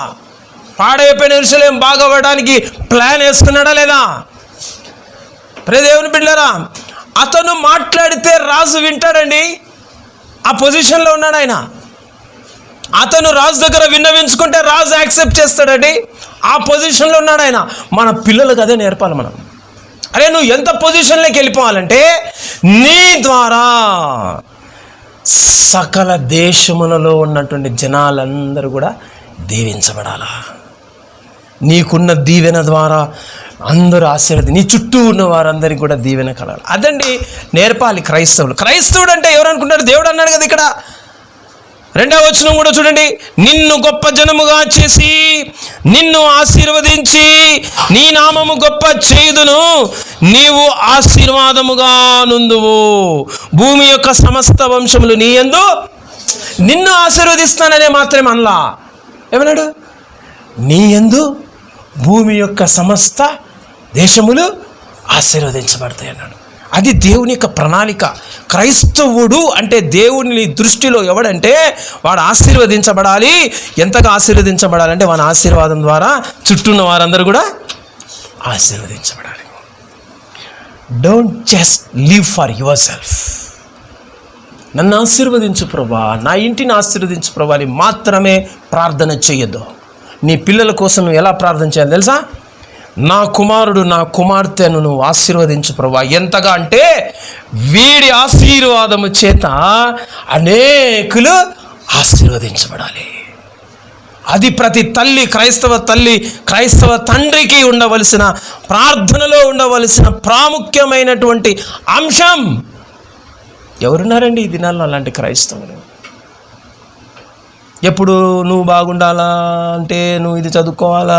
పాడైపోయిన యెరూషలేం బాగవ్వడానికి ప్లాన్ వేసుకున్నాడా లేదా? దేవుని బిడ్డలారా, అతను మాట్లాడితే రాజు వింటాడండి. ఆ పొజిషన్లో ఉన్నాడు ఆయన. అతను రాజు దగ్గర విన్నవించుకుంటే రాజు యాక్సెప్ట్ చేస్తాడండి. ఆ పొజిషన్లో ఉన్నాడు ఆయన. మన పిల్లలకు అదే నేర్పాలి మనం. అరే, నువ్వు ఎంత పొజిషన్లోకి వెళ్ళిపోవాలంటే, నీ ద్వారా సకల దేశములలో ఉన్నటువంటి జనాలందరూ కూడా దీవించబడాలా. నీకున్న దీవెన ద్వారా అందరూ నీ చుట్టూ ఉన్న వారందరికీ కూడా దీవెన కలగాలి. అదండి నేర్పాలి క్రైస్తవులు. క్రైస్తవుడు అంటే ఎవరు అనుకుంటారు? దేవుడు అన్నాడు కదా ఇక్కడ. 2వ వచనం కూడా చూడండి. నిన్ను గొప్ప జనముగా చేసి నిన్ను ఆశీర్వదించి నీ నామము గొప్ప చేయుదును, నీవు ఆశీర్వాదముగా నుందువు. భూమి యొక్క సమస్త వంశములు నీ యందు నిన్ను ఆశీర్వదిస్తాననే మాత్రమే అనలా. ఏమన్నాడు? నీ యందు భూమి యొక్క సమస్త దేశములు ఆశీర్వదించబడతాయి అన్నాడు. అది దేవుని యొక్క ప్రణాళిక. క్రైస్తవుడు అంటే దేవుని దృష్టిలో ఎవడంటే వాడు ఆశీర్వదించబడాలి. ఎంతగా ఆశీర్వదించబడాలంటే వాని ఆశీర్వాదం ద్వారా చుట్టూ ఉన్న వారందరూ కూడా ఆశీర్వదించబడాలి. Don't just live for yourself. నన్ను ఆశీర్వదించు ప్రభా, నా ఇంటిని ఆశీర్వదించు ప్రభా అని మాత్రమే ప్రార్థన చేయొద్దు. నీ పిల్లల కోసం నువ్వు ఎలా ప్రార్థన చేయాలి తెలుసా? నా కుమారుడు నా కుమార్తెను నువ్వు ఆశీర్వదించు ప్రభా. ఎంతగా అంటే వీడి ఆశీర్వాదము చేత అనేకులు ఆశీర్వదించబడాలి. అది ప్రతి తల్లి, క్రైస్తవ తండ్రికి ఉండవలసిన, ప్రార్థనలో ఉండవలసిన ప్రాముఖ్యమైనటువంటి అంశం. ఎవరున్నారండి ఈ దినాల్లో అలాంటి క్రైస్తవులు? ఎప్పుడు నువ్వు బాగుండాలా అంటే నువ్వు ఇది చదువుకోవాలా,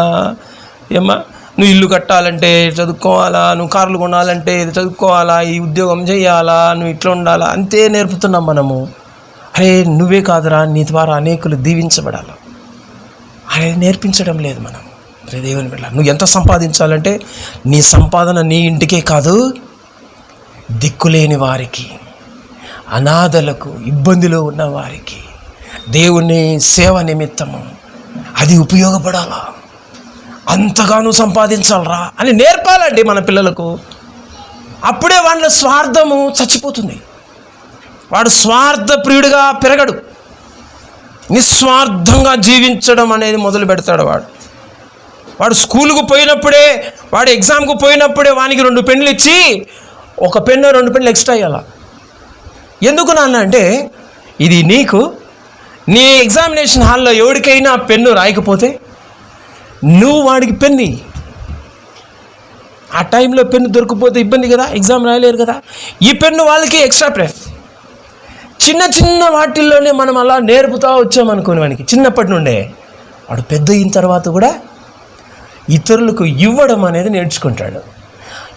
ఏమ్మా నువ్వు ఇల్లు కట్టాలంటే చదువుకోవాలా, నువ్వు కార్లు కొనాలంటే ఇది చదువుకోవాలా, ఈ ఉద్యోగం చేయాలా, నువ్వు ఇట్లా ఉండాలా, అంతే నేర్పుతున్నాం మనము. అరే నువ్వే కాదురా, నీ ద్వారా అనేకులు దీవించబడాలి అనేది నేర్పించడం లేదు మనం. దేవుని బిడ్డ, నువ్వు ఎంత సంపాదించాలంటే నీ సంపాదన నీ ఇంటికే కాదు, దిక్కులేని వారికి, అనాథలకు, ఇబ్బందిలో ఉన్న వారికి, దేవుని సేవ నిమిత్తము అది ఉపయోగపడాలా, అంతగానూ సంపాదించాలరా అని నేర్పాలండి మన పిల్లలకు. అప్పుడే వాళ్ళ స్వార్థము చచ్చిపోతుంది. వాడు స్వార్థ ప్రియుడిగా పెరగడు, నిస్వార్థంగా జీవించడం అనేది మొదలు పెడతాడు. వాడు స్కూలుకు పోయినప్పుడే, వాడు ఎగ్జామ్కు పోయినప్పుడే వానికి 2 పెన్నులు ఇచ్చి 1 పెన్ను 2 పెన్నులు ఎక్స్ట్రా ఇవ్వాలా. ఎందుకు నాన్న అంటే ఇది నీకు, నీ ఎగ్జామినేషన్ హాల్లో ఎవరికైనా పెన్ను రాయకపోతే నువ్వు వాడికి పెన్ను. ఆ టైంలో పెన్ను దొరికిపోతే ఇబ్బంది కదా, ఎగ్జామ్ రాయలేరు కదా. ఈ పెన్ను వాళ్ళకి ఎక్స్ట్రా ప్రైజ్. చిన్న వాటిల్లోనే మనం అలా నేర్పుతూ వచ్చామనుకోని వానికి చిన్నప్పటి నుండే వాడు పెద్ద అయిన తర్వాత కూడా ఇతరులకు ఇవ్వడం అనేది నేర్చుకుంటాడు.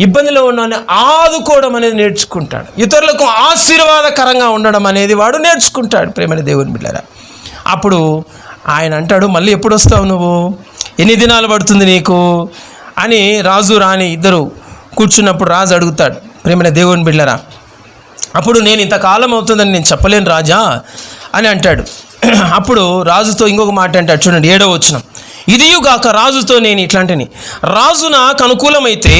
ఇబ్బందిలో ఉన్న ఆదుకోవడం అనేది నేర్చుకుంటాడు. ఇతరులకు ఆశీర్వాదకరంగా ఉండడం అనేది వాడు నేర్చుకుంటాడు. ప్రేమని దేవుని బిడ్డలారా, అప్పుడు ఆయన అంటాడు, మళ్ళీ ఎప్పుడు వస్తావు నువ్వు, ఎన్ని దినాలు పడుతుంది నీకు అని రాజు రాణి ఇద్దరు కూర్చున్నప్పుడు రాజు అడుగుతాడు. ప్రేమని దేవుని బిడ్డలారా, అప్పుడు నేను ఇంతకాలం అవుతుందని నేను చెప్పలేను రాజా అని అంటాడు. అప్పుడు రాజుతో ఇంకొక మాట అంటాడు, చూడండి 7వ వచనం. ఇదియుగాక రాజుతో నేను ఇట్లాంటిని, రాజు నాకు అనుకూలమైతే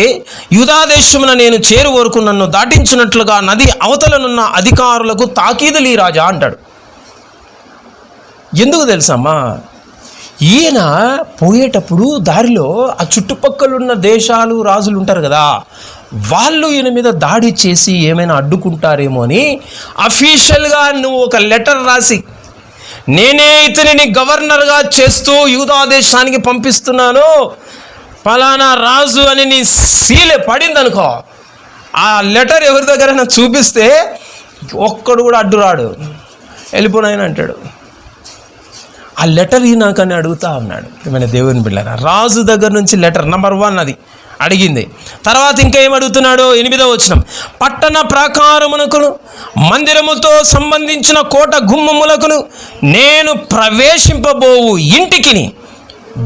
యూదాదేశమున నేను చేరు వరకు నన్ను దాటించినట్లుగా నది అవతలనున్న అధికారులకు తాకీదులీ రాజా అంటాడు. ఎందుకు తెలుసమ్మా, ఈయన పోయేటప్పుడు దారిలో ఆ చుట్టుపక్కలున్న దేశాలు రాజులు ఉంటారు కదా, వాళ్ళు ఈయన మీద దాడి చేసి ఏమైనా అడ్డుకుంటారేమో అని అఫీషియల్గా నువ్వు ఒక లెటర్ రాసి, నేనే ఇతనిని గవర్నర్గా చేస్తూ యూదా దేశానికి పంపిస్తున్నాను, ఫలానా రాజు అని నీ సీలే పడింది అనుకో, ఆ లెటర్ ఎవరి దగ్గరైనా చూపిస్తే ఒక్కడు కూడా అడ్డు రాడు, వెళ్ళిపోనాయని అంటాడు. ఆ లెటర్ ఈ నాకని అడుగుతా ఉన్నాడు. ఏమైనా దేవుని బిడ్డలారా, రాజు దగ్గర నుంచి లెటర్ నంబర్ 1 అది అడిగింది. తర్వాత ఇంకా ఏం అడుగుతున్నాడు, 8వ వచనం. పట్టణ ప్రాకారమునకును మందిరముతో సంబంధించిన కోట గుమ్మములకును నేను ప్రవేశింపబోవు ఇంటికి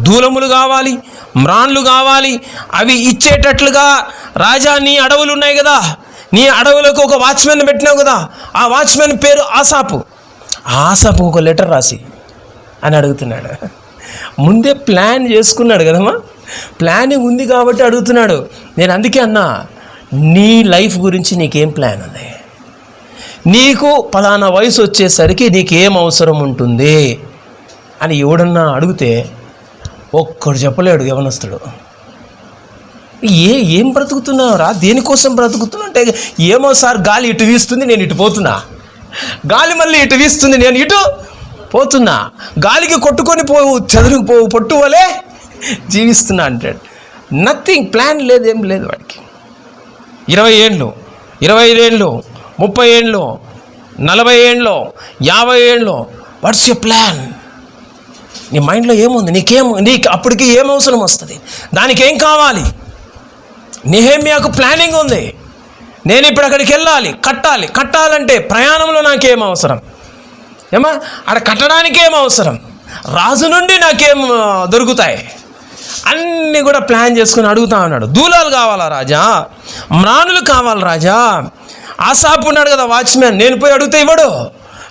దూలములు కావాలి, మ్రాన్లు కావాలి, అవి ఇచ్చేటట్లుగా రాజా నీ అడవులు ఉన్నాయి కదా, నీ అడవులకు ఒక వాచ్మెన్ పెట్టినావు కదా, ఆ వాచ్మెన్ పేరు ఆసాపు ఒక లెటర్ రాసి అని అడుగుతున్నాడు. ముందే ప్లాన్ చేసుకున్నాడు కదమ్మా, ప్లానింగ్ ఉంది కాబట్టి అడుగుతున్నాడు. నేను అందుకే అన్నా, నీ లైఫ్ గురించి నీకేం ప్లాన్ ఉంది, నీకు పలానా వయసు వచ్చేసరికి నీకేం అవసరం ఉంటుంది అని ఎవడన్నా అడిగితే ఒక్కడు చెప్పలేడు యవనస్తుడు. ఏం బ్రతుకుతున్నావురా, దేనికోసం బ్రతుకుతున్నా అంటే, ఏమో సార్ గాలి ఇటు వీస్తుంది నేను ఇటు పోతున్నా, గాలి మళ్ళీ ఇటు వీస్తుంది నేను ఇటు పోతున్నా, గాలికి కొట్టుకొని పోవు చదువుకుపోవు పొట్టు వలే జీవిస్తున్నా అంటాడు. నథింగ్, ప్లాన్ లేదు, ఏం లేదు వాడికి. 20 ఏళ్ళు, 25 ఏళ్ళు, 30 ఏళ్ళు, 40 ఏళ్ళు, 50 ఏళ్ళు, వాట్స్ యువర్ ప్లాన్? నీ మైండ్లో ఏముంది, నీకు అప్పటికి ఏం అవసరం వస్తుంది, దానికి ఏం కావాలి? నెహెమ్యాకు ప్లానింగ్ ఉంది. నేను ఇప్పుడు అక్కడికి వెళ్ళాలి, కట్టాలంటే ప్రయాణంలో నాకేం అవసరం, ఏమా అక్కడ కట్టడానికి ఏం అవసరం, రాజు నుండి నాకేం దొరుకుతాయి, అన్నీ కూడా ప్లాన్ చేసుకుని అడుగుతా ఉన్నాడు. దూలాలు కావాలా రాజా, మ్రానులు కావాలి రాజా. ఆసాపు ఉన్నాడు కదా వాచ్మెన్, నేను పోయి అడిగితే ఇవ్వడు.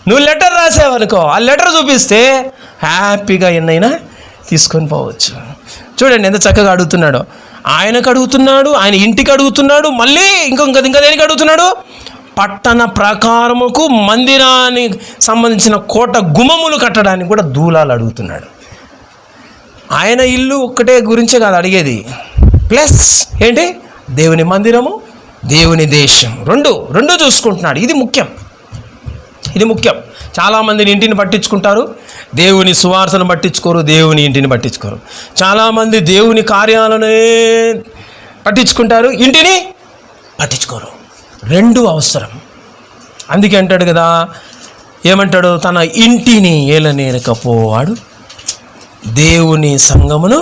నువ్వు లెటర్ రాసావనుకో, ఆ లెటర్ చూపిస్తే హ్యాపీగా ఎన్నైనా తీసుకొని పోవచ్చు. చూడండి ఎంత చక్కగా అడుగుతున్నాడో. ఆయనకు అడుగుతున్నాడు, ఆయన ఇంటికి అడుగుతున్నాడు, మళ్ళీ ఇంకా దేనికి అడుగుతున్నాడు? పట్టణ ప్రాకారముకు మందిరానికి సంబంధించిన కోట గుమ్మములు కట్టడానికి కూడా దూలాలు అడుగుతున్నాడు. ఆయన ఇల్లు ఒక్కటే గురించే కాదు అడిగేది, ప్లస్ ఏంటి, దేవుని మందిరము, దేవుని దేశం, రెండు చూసుకుంటున్నాడు. ఇది ముఖ్యం. చాలామందిని ఇంటిని పట్టించుకుంటారు, దేవుని సువార్తను పట్టించుకోరు, దేవుని ఇంటిని పట్టించుకోరు. చాలామంది దేవుని కార్యాలనే పట్టించుకుంటారు, ఇంటిని పట్టించుకోరు. రెండు అవసరం. అందుకే అంటాడు కదా, ఏమంటాడు? తన ఇంటిని ఏలనేరకపోవాడు దేవుని సంఘమును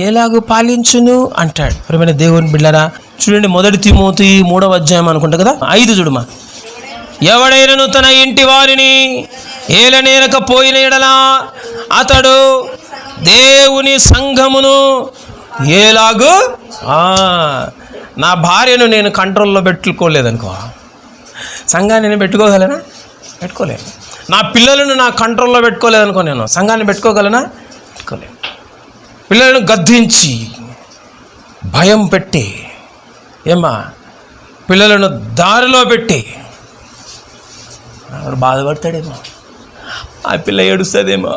ఎలాగు పాలించును అంటాడు. ప్రియమైన దేవుని బిడ్డలారా, చూడండి 1 తిమోతి 3వ అధ్యాయం అనుకుంటా కదా, 5 చూడమా. ఎవడైనను తన ఇంటి వారిని ఏలనేరకపోయిన ఎడలా అతడు దేవుని సంఘమును ఎలాగు. నా భార్యను నేను కంట్రోల్లో పెట్టుకోలేదనుకో, సంఘాన్ని నేను పెట్టుకోగలనా? పెట్టుకోలేను. నా పిల్లలను నా కంట్రోల్లో పెట్టుకోలేదనుకో, నేను సంఘాన్ని పెట్టుకోగలనా? పెట్టుకోలేను. పిల్లలను గద్దించి భయం పెట్టి పిల్లలను దారిలో పెట్టి వాడు బాధపడతాడేమో, ఆ పిల్ల ఏడుస్తుందేమో,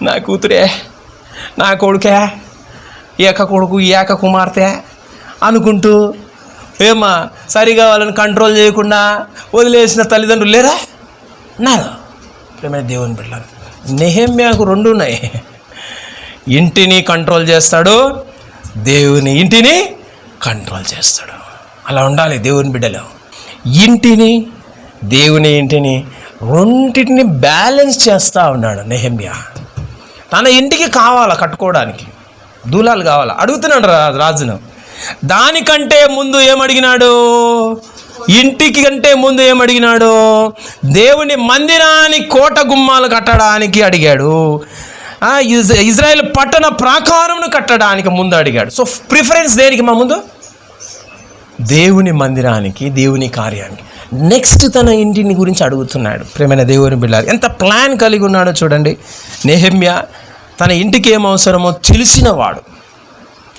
నా కూతురే, నా కొడుకే, ఏక కొడుకు, ఏక కుమార్తె అనుకుంటూ సరిగా వాళ్ళని కంట్రోల్ చేయకుండా వదిలేసిన తల్లిదండ్రులు లేరా? ఉన్నారు. ప్రియమైన దేవుని బిడ్డలారా, నెహెమ్యాకు 2 ఉన్నాయి. ఇంటిని కంట్రోల్ చేస్తాడు, దేవుని ఇంటిని కంట్రోల్ చేస్తాడు. అలా ఉండాలి దేవుని బిడ్డలు. ఇంటిని, దేవుని ఇంటిని, రెండింటిని బ్యాలెన్స్ చేస్తూ ఉన్నాడు నెహెమ్యా. తన ఇంటికి కావాలా, కట్టుకోవడానికి దూలాలు కావాలా, అడుగుతున్నాడు రాజును. దానికంటే ముందు ఏమడిగినాడు? ఇంటికి కంటే ముందు ఏమడిగినాడు? దేవుని మందిరాన్ని కోట గుమ్మాలు కట్టడానికి అడిగాడు. ఇజ్రాయెల్ పట్టణ ప్రాకారమును కట్టడానికి ముందు అడిగాడు. సో ప్రిఫరెన్స్ దేనికి ముందు? దేవుని మందిరానికి, దేవుని కార్యానికి. నెక్స్ట్ తన ఇంటిని గురించి అడుగుతున్నాడు. ప్రియమైన దేవుని బిడ్డలారా, ఎంత ప్లాన్ కలిగి ఉన్నాడో చూడండి. నెహెమ్యా తన ఇంటికి ఏం అవసరమో తెలిసినవాడు,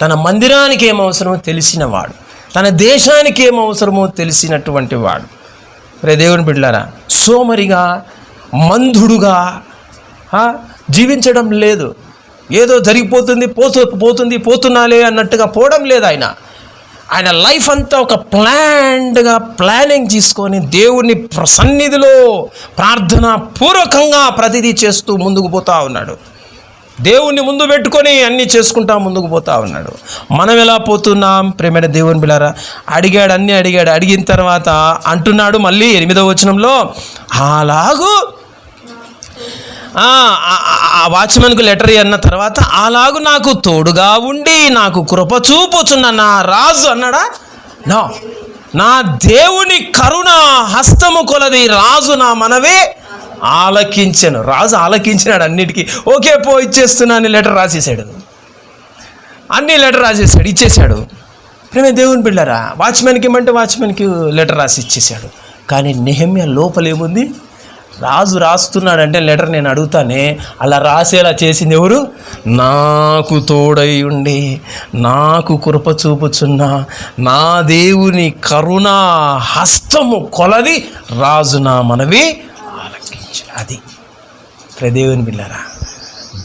తన మందిరానికి ఏం అవసరమో తెలిసినవాడు, తన దేశానికి ఏం అవసరమో తెలిసినటువంటి వాడు. ప్రియ దేవుని బిడ్డలారా, సోమరిగా మందుడుగా జీవించడం లేదు. ఏదో జరిగిపోతుంది, పోతున్నాలే అన్నట్టుగా పోవడం లేదు. ఆయన లైఫ్ అంతా ఒక ప్లానింగ్ తీసుకొని దేవుని సన్నిధిలో ప్రార్థన పూర్వకంగా ప్రతిదీ చేస్తూ ముందుకు పోతూ ఉన్నాడు. దేవుణ్ణి ముందు పెట్టుకొని అన్నీ చేసుకుంటా ముందుకు పోతూ ఉన్నాడు. మనం ఎలా పోతున్నాం? ప్రియమైన దేవుని బిడ్డలారా, అడిగిన తర్వాత అంటున్నాడు మళ్ళీ 8వ వచనంలో, అలాగూ ఆ వాచ్మెన్కు లెటర్ అన్న తర్వాత, అలాగూ నాకు తోడుగా ఉండి నాకు కృప చూపుచున్న నా రాజు అన్నాడా? నా దేవుని కరుణ హస్తము కొలది రాజు నా మనవే ఆలకించాను. రాజు ఆలకించినాడు అన్నిటికీ. ఓకే పో ఇచ్చేస్తున్నా అని లెటర్ రాసేసాడు, ఇచ్చేసాడు. ప్రేమ దేవుని బిడ్డలారా, వాచ్మెన్కి ఇమ్మంటే వాచ్మెన్కి లెటర్ రాసి ఇచ్చేసాడు. కానీ నెహెమ్యా లోపలేముంది? రాజు రాస్తున్నాడంటే లెటర్ నేను అడుగుతానే, అలా రాసేలా చేసింది ఎవరు? నాకు తోడై ఉండి నాకు కృప చూపుచున్న నా దేవుని కరుణా హస్తము కొలది రాజు నా మనవి ఆలకించు. అది దేవుని బిడ్డలారా,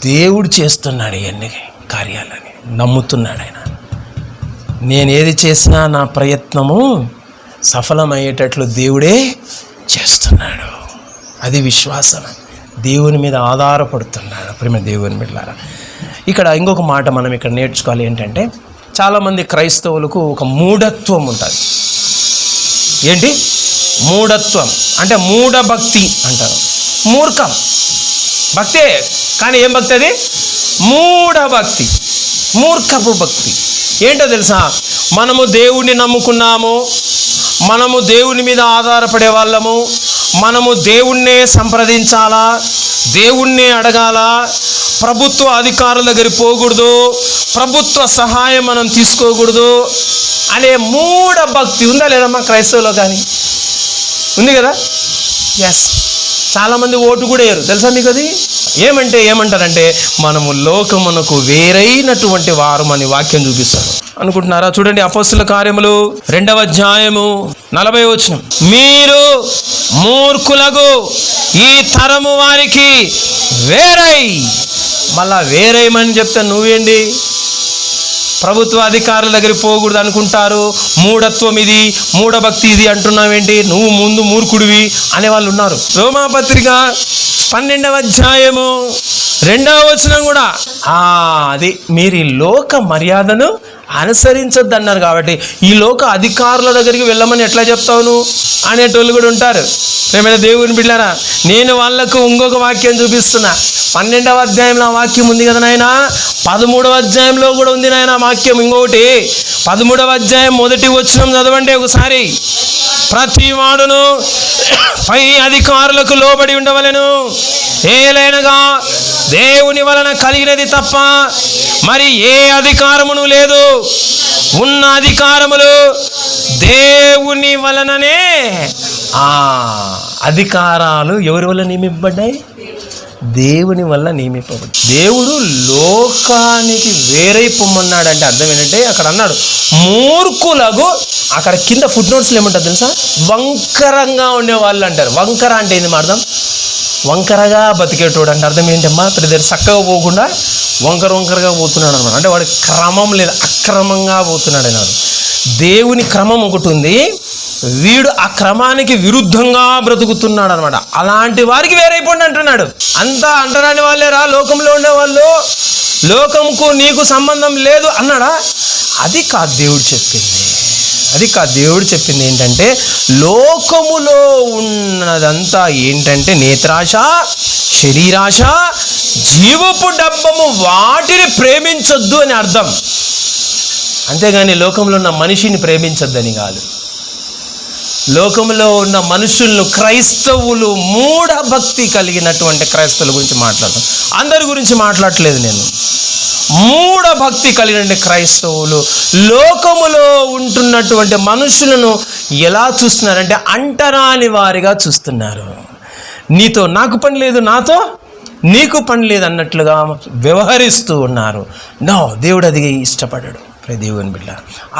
దేవుడు చేస్తున్నాడు ఇవన్నీ కార్యాలని నమ్ముతున్నాడు ఆయన. నేను ఏది చేసినా నా ప్రయత్నము సఫలమయ్యేటట్లు దేవుడే చేస్తున్నాడు. అది విశ్వాసం. దేవుని మీద ఆధారపడుతున్నాడు. ప్రేమ దేవుని బిడ్డలారా, ఇక్కడ ఇంకొక మాట మనం ఇక్కడ నేర్చుకోవాలి. ఏంటంటే, చాలామంది క్రైస్తవులకు ఒక మూఢత్వం ఉంటుంది. ఏంటి మూఢత్వం అంటే? మూఢభక్తి అంటారు. మూర్ఖం భక్తే, కానీ ఏం భక్తి అది? మూఢభక్తి, మూర్ఖపు భక్తి. ఏంటో తెలుసా? మనము దేవుణ్ణి నమ్ముకున్నాము, మనము దేవుని మీద ఆధారపడే వాళ్ళము, మనము దేవుణ్ణే సంప్రదించాలా, దేవుణ్ణే అడగాల, ప్రభుత్వ అధికారుల దగ్గర పోకూడదు, ప్రభుత్వ సహాయం మనం తీసుకోకూడదు అనే మూఢ భక్తి ఉందా లేదమ్మా క్రైస్తవులో? కానీ ఉంది కదా. ఎస్, చాలామంది ఓటు కూడా వేయరు, తెలుసా మీకు అది? ఏమంటారంటే మనము లోకమునకు వేరైనటువంటి వారు అని వాక్యం చూపిస్తారు అనుకుంటున్నారా? చూడండి, అపోస్తుల కార్యములు 2వ అధ్యాయము 40వ వచనం. మీరు మూర్ఖులకు ఈ తరము వారికి వేరై, మళ్ళా వేరేయమని చెప్తే నువ్వేంటి ప్రభుత్వ అధికారుల దగ్గరికి పోకూడదు అనుకుంటారు. మూఢత్వం ఇది, మూఢభక్తి ఇది అంటున్నావేంటి, నువ్వు ముందు మూర్ఖుడివి అనేవాళ్ళు ఉన్నారు. రోమాపత్రిక 12వ అధ్యాయము 2వ వచనం కూడా అది మీరు ఈ లోక మర్యాదను అనుసరించొద్దు అన్నారు. కాబట్టి ఈ లోక అధికారుల దగ్గరికి వెళ్ళమని ఎట్లా చెప్తావు అనేటోళ్ళు కూడా ఉంటారు. ప్రేమైన దేవుని బిడ్డలారా, నేను వాళ్ళకు ఇంకొక వాక్యం చూపిస్తున్నా. 12వ అధ్యాయంలో ఆ వాక్యం ఉంది కదా నాయన, 13వ అధ్యాయంలో కూడా ఉంది నాయన వాక్యం. ఇంకొకటి 13వ అధ్యాయం 1వ వచనం చదవండి ఒకసారి. ప్రతి వాడును పై అధికారులకు లోబడి ఉండవలెను, ఏలైనగా దేవుని వలన కలిగినది తప్ప మరి ఏ అధికారమును లేదు. ఉన్న అధికారములు దేవుని వలననే. అధికారాలు ఎవరి వల్ల నియమింపబడ్డాయి? దేవుని వల్ల నియమింపబడ్డాయి. దేవుడు లోకానికి వేరే పొమ్మన్నాడంటే అర్థం ఏంటంటే, అక్కడ అన్నాడు మూర్ఖులకు, అక్కడ కింద ఫుట్ నోట్స్లో ఏమంటారు తెలుసా? వంకరంగా ఉండేవాళ్ళు అంటారు. వంకర అంటే ఏంది అర్థం? వంకరగా బతికేటోడు అంటే అర్థం ఏంటమ్మా? ప్రతి చక్కగా పోకుండా వంకరగా పోతున్నాడు అనమాట. అంటే వాడి క్రమం లేదు, అక్రమంగా పోతున్నాడు అన్నాడు. దేవుని క్రమం ఒకటి ఉంది, వీడు ఆ క్రమానికి విరుద్ధంగా బ్రతుకుతున్నాడు అనమాట. అలాంటి వారికి వేరైపోండి అంటున్నాడు. అంతా అంటరాని వాళ్ళేరా లోకంలో ఉండేవాళ్ళు, లోకంకు నీకు సంబంధం లేదు అన్నాడా? అది కాదు దేవుడు చెప్పింది. దేవుడు చెప్పింది ఏంటంటే, లోకములో ఉన్నదంతా ఏంటంటే నేత్రాశ, శరీరాశ, జీవపు డబ్బము, వాటిని ప్రేమించొద్దు అని అర్థం. అంతేగాని లోకంలో ఉన్న మనిషిని ప్రేమించొద్దని కాదు. లోకంలో ఉన్న మనుషులను, క్రైస్తవులు, మూఢభక్తి కలిగినటువంటి క్రైస్తవుల గురించి మాట్లాడతాం. అందరి గురించి మాట్లాడట్లేదు నేను. మూఢభక్తి కలిగిన క్రైస్తవులు లోకములో ఉంటున్నటువంటి మనుషులను ఎలా చూస్తున్నారంటే అంటరాని వారిగా చూస్తున్నారు. నీతో నాకు పని లేదు, నాతో నీకు పని లేదు అన్నట్లుగా వ్యవహరిస్తూ ఉన్నారు. దేవుడు అది ఇష్టపడ్డాడు. దేవుని బిడ్డ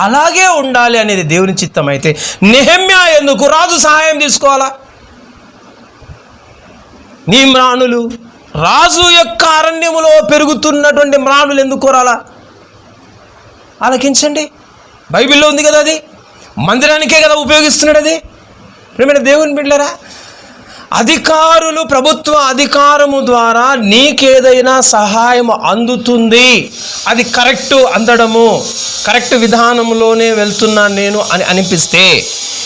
అలాగే ఉండాలి అనేది దేవుని చిత్తం. అయితే నెహెమ్యా ఎందుకు రాజు సహాయం తీసుకోవాలా? నీ మ్రాణులు, రాజు యొక్క అరణ్యములో పెరుగుతున్నటువంటి మ్రాణులు ఎందుకు కోరాలా? ఆలకించండి, బైబిల్లో ఉంది కదా, అది మందిరానికే కదా ఉపయోగిస్తున్నాడు. అది ప్రియమైన దేవుని బిడ్డలారా, అధికారులు, ప్రభుత్వ అధికారము ద్వారా నీకేదైనా సహాయం అందుతుంది, అది కరెక్ట్ అందడము, కరెక్ట్ విధానంలోనే వెళ్తున్నాను నేను అని అనిపిస్తే,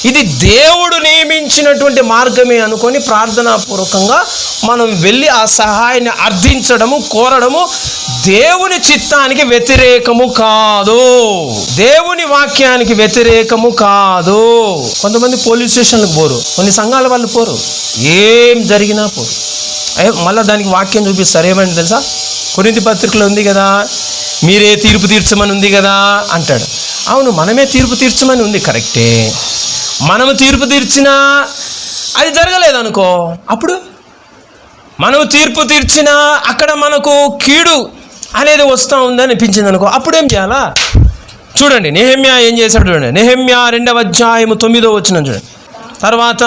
ఇది దేవుడు నియమించినటువంటి మార్గమే అనుకొని ప్రార్థనాపూర్వకంగా మనం వెళ్ళి ఆ సహాయాన్ని అర్థించడము, కోరడము దేవుని చిత్తానికి వ్యతిరేకము కాదు, దేవుని వాక్యానికి వ్యతిరేకము కాదు. కొంతమంది పోలీస్ స్టేషన్లకు పోరు, కొన్ని సంఘాల వాళ్ళు పోరు, ఏం జరిగినా పోరు. మళ్ళీ దానికి వాక్యం చూపిస్తారు. ఏమని తెలుసా? కొరింథీ పత్రికలో ఉంది కదా, మీరే తీర్పు తీర్చమని ఉంది కదా అంటాడు. అవును, మనమే తీర్పు తీర్చమని ఉంది, కరెక్టే. మనము తీర్పు తీర్చినా అది జరగలేదనుకో, అప్పుడు మనము తీర్పు తీర్చినా అక్కడ మనకు కీడు అనేది వస్తూ ఉందని అనిపించింది అనుకో, అప్పుడు ఏం చేయాలా? చూడండి నెహెమ్యా ఏం చేశాడు చూడండి. నెహెమ్యా 2వ అధ్యాయము 9వ వచనం చూడండి. తర్వాత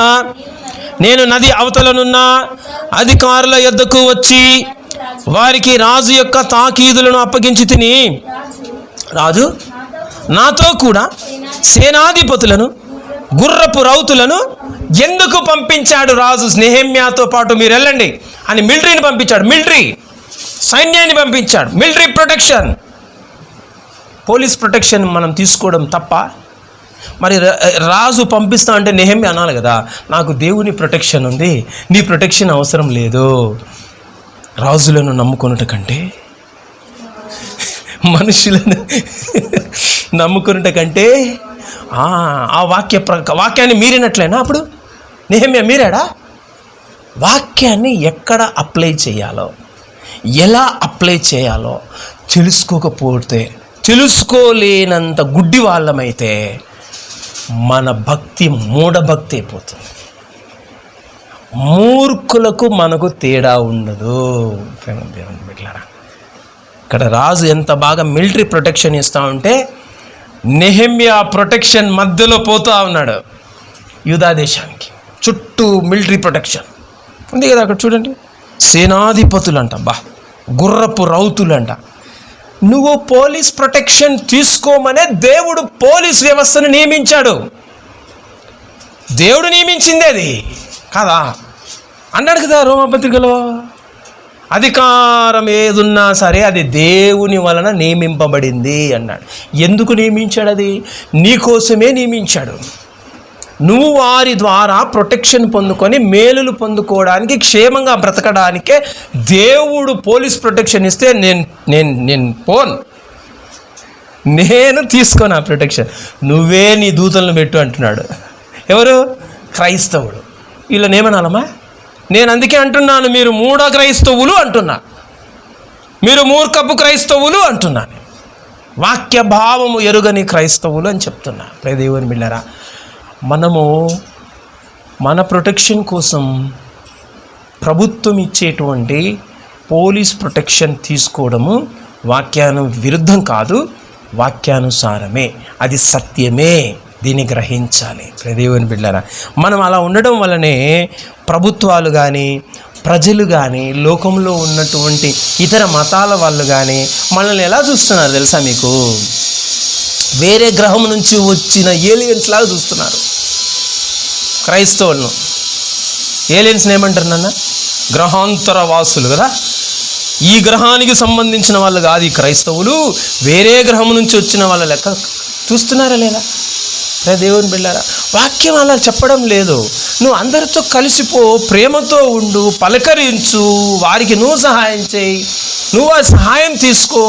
నేను నది అవతలనున్న అధికారుల యొద్దకు వచ్చి వారికి రాజు యొక్క తాకీదులను అప్పగించి తిని, రాజు నాతో కూడా సేనాధిపతులను, గుర్రపు రౌతులను ఎందుకు పంపించాడు? రాజు నెహెమ్యాతో పాటు మీరు వెళ్ళండి అని మిలిటరీని పంపించాడు. మిలిటరీ సైన్యాన్ని పంపించాడు. మిలిటరీ ప్రొటెక్షన్, పోలీస్ ప్రొటెక్షన్ మనం తీసుకోవడం తప్ప? మరి రాజు పంపిస్తా అంటే నెహెమ్యా అనాలి కదా, నాకు దేవుని ప్రొటెక్షన్ ఉంది, నీ ప్రొటెక్షన్ అవసరం లేదు. రాజులను నమ్ముకొనుట కంటే, మనుషులను నమ్ముకొనుట కంటే ఆ వాక్యాన్ని మీరినట్లేనా? అప్పుడు నెహెమ్యా మీరాడా? వాక్యాన్ని ఎక్కడ అప్లై చేయాలో, ఎలా అప్లై చేయాలో తెలుసుకోలేనంత గుడ్డి వాళ్ళమైతే మన భక్తి మూఢభక్తి అయిపోతుంది. మూర్ఖులకు మనకు తేడా ఉండదు. దేవుని బిడ్డలారా, ఇక్కడ రాజు ఎంత బాగా మిలిటరీ ప్రొటెక్షన్ ఇస్తూ ఉంటే నెహెమ్యా ప్రొటెక్షన్ మధ్యలో పోతూ ఉన్నాడు. యూదా దేశానికి చుట్టూ మిలిటరీ ప్రొటెక్షన్ ఉంది కదా. అక్కడ చూడండి, సేనాధిపతులంట, గుర్రపు రౌతులంట. నువ్వు పోలీస్ ప్రొటెక్షన్ తీసుకోమనే దేవుడు పోలీస్ వ్యవస్థను నియమించాడు. దేవుడు నియమించింది అది కాదా అన్నాడు కదా రోమపత్రికలో. అధికారం ఏదున్నా సరే అది దేవుని వలన నియమింపబడింది అన్నాడు. ఎందుకు నియమించాడు? అది నీకోసమే నియమించాడు. నువ్వు వారి ద్వారా ప్రొటెక్షన్ పొందుకొని మేలులు పొందుకోవడానికి, క్షేమంగా బ్రతకడానికే దేవుడు పోలీస్ ప్రొటెక్షన్ ఇస్తే నేను తీసుకోను ఆ ప్రొటెక్షన్. నువ్వే నీ దూతలను పెట్టు అంటున్నాడు. ఎవరు? క్రైస్తవుడు. వీళ్ళని ఏమనాలమ్మా? నేను అందుకే అంటున్నాను, మీరు మూఢ క్రైస్తవులు అంటున్నా, మీరు మూర్ఖపు క్రైస్తవులు అంటున్నాను, వాక్య భావము ఎరుగని క్రైస్తవులు అని చెప్తున్నా. దేవుని బిడ్డలారా, మనము మన ప్రొటెక్షన్ కోసం ప్రభుత్వం ఇచ్చేటువంటి పోలీస్ ప్రొటెక్షన్ తీసుకోవడము వాక్యాను విరుద్ధం కాదు, వాక్యానుసారమే, అది సత్యమే. దీన్ని గ్రహించాలి. దేవుని బిడ్డలారా, మనం అలా ఉండడం వల్లనే ప్రభుత్వాలు కానీ, ప్రజలు కానీ, లోకంలో ఉన్నటువంటి ఇతర మతాల వాళ్ళు కానీ మనల్ని ఎలా చూస్తున్నారు తెలుసా మీకు? వేరే గ్రహం నుంచి వచ్చిన ఏలియన్స్ లాగా చూస్తున్నారు క్రైస్తవులను. ఏలియన్స్ని ఏమంటారు నాన్న? గ్రహాంతర వాసులు కదా. ఈ గ్రహానికి సంబంధించిన వాళ్ళు కాదు ఈ క్రైస్తవులు, వేరే గ్రహం నుంచి వచ్చిన వాళ్ళ లెక్క చూస్తున్నారా లేదా? దేవుని బిడ్డలారా, వాక్యం అలా చెప్పడం లేదు. నువ్వు అందరితో కలిసిపో, ప్రేమతో ఉండు, పలకరించు, వారికి నువ్వు సహాయం చేయి, నువ్వు ఆ సహాయం తీసుకో,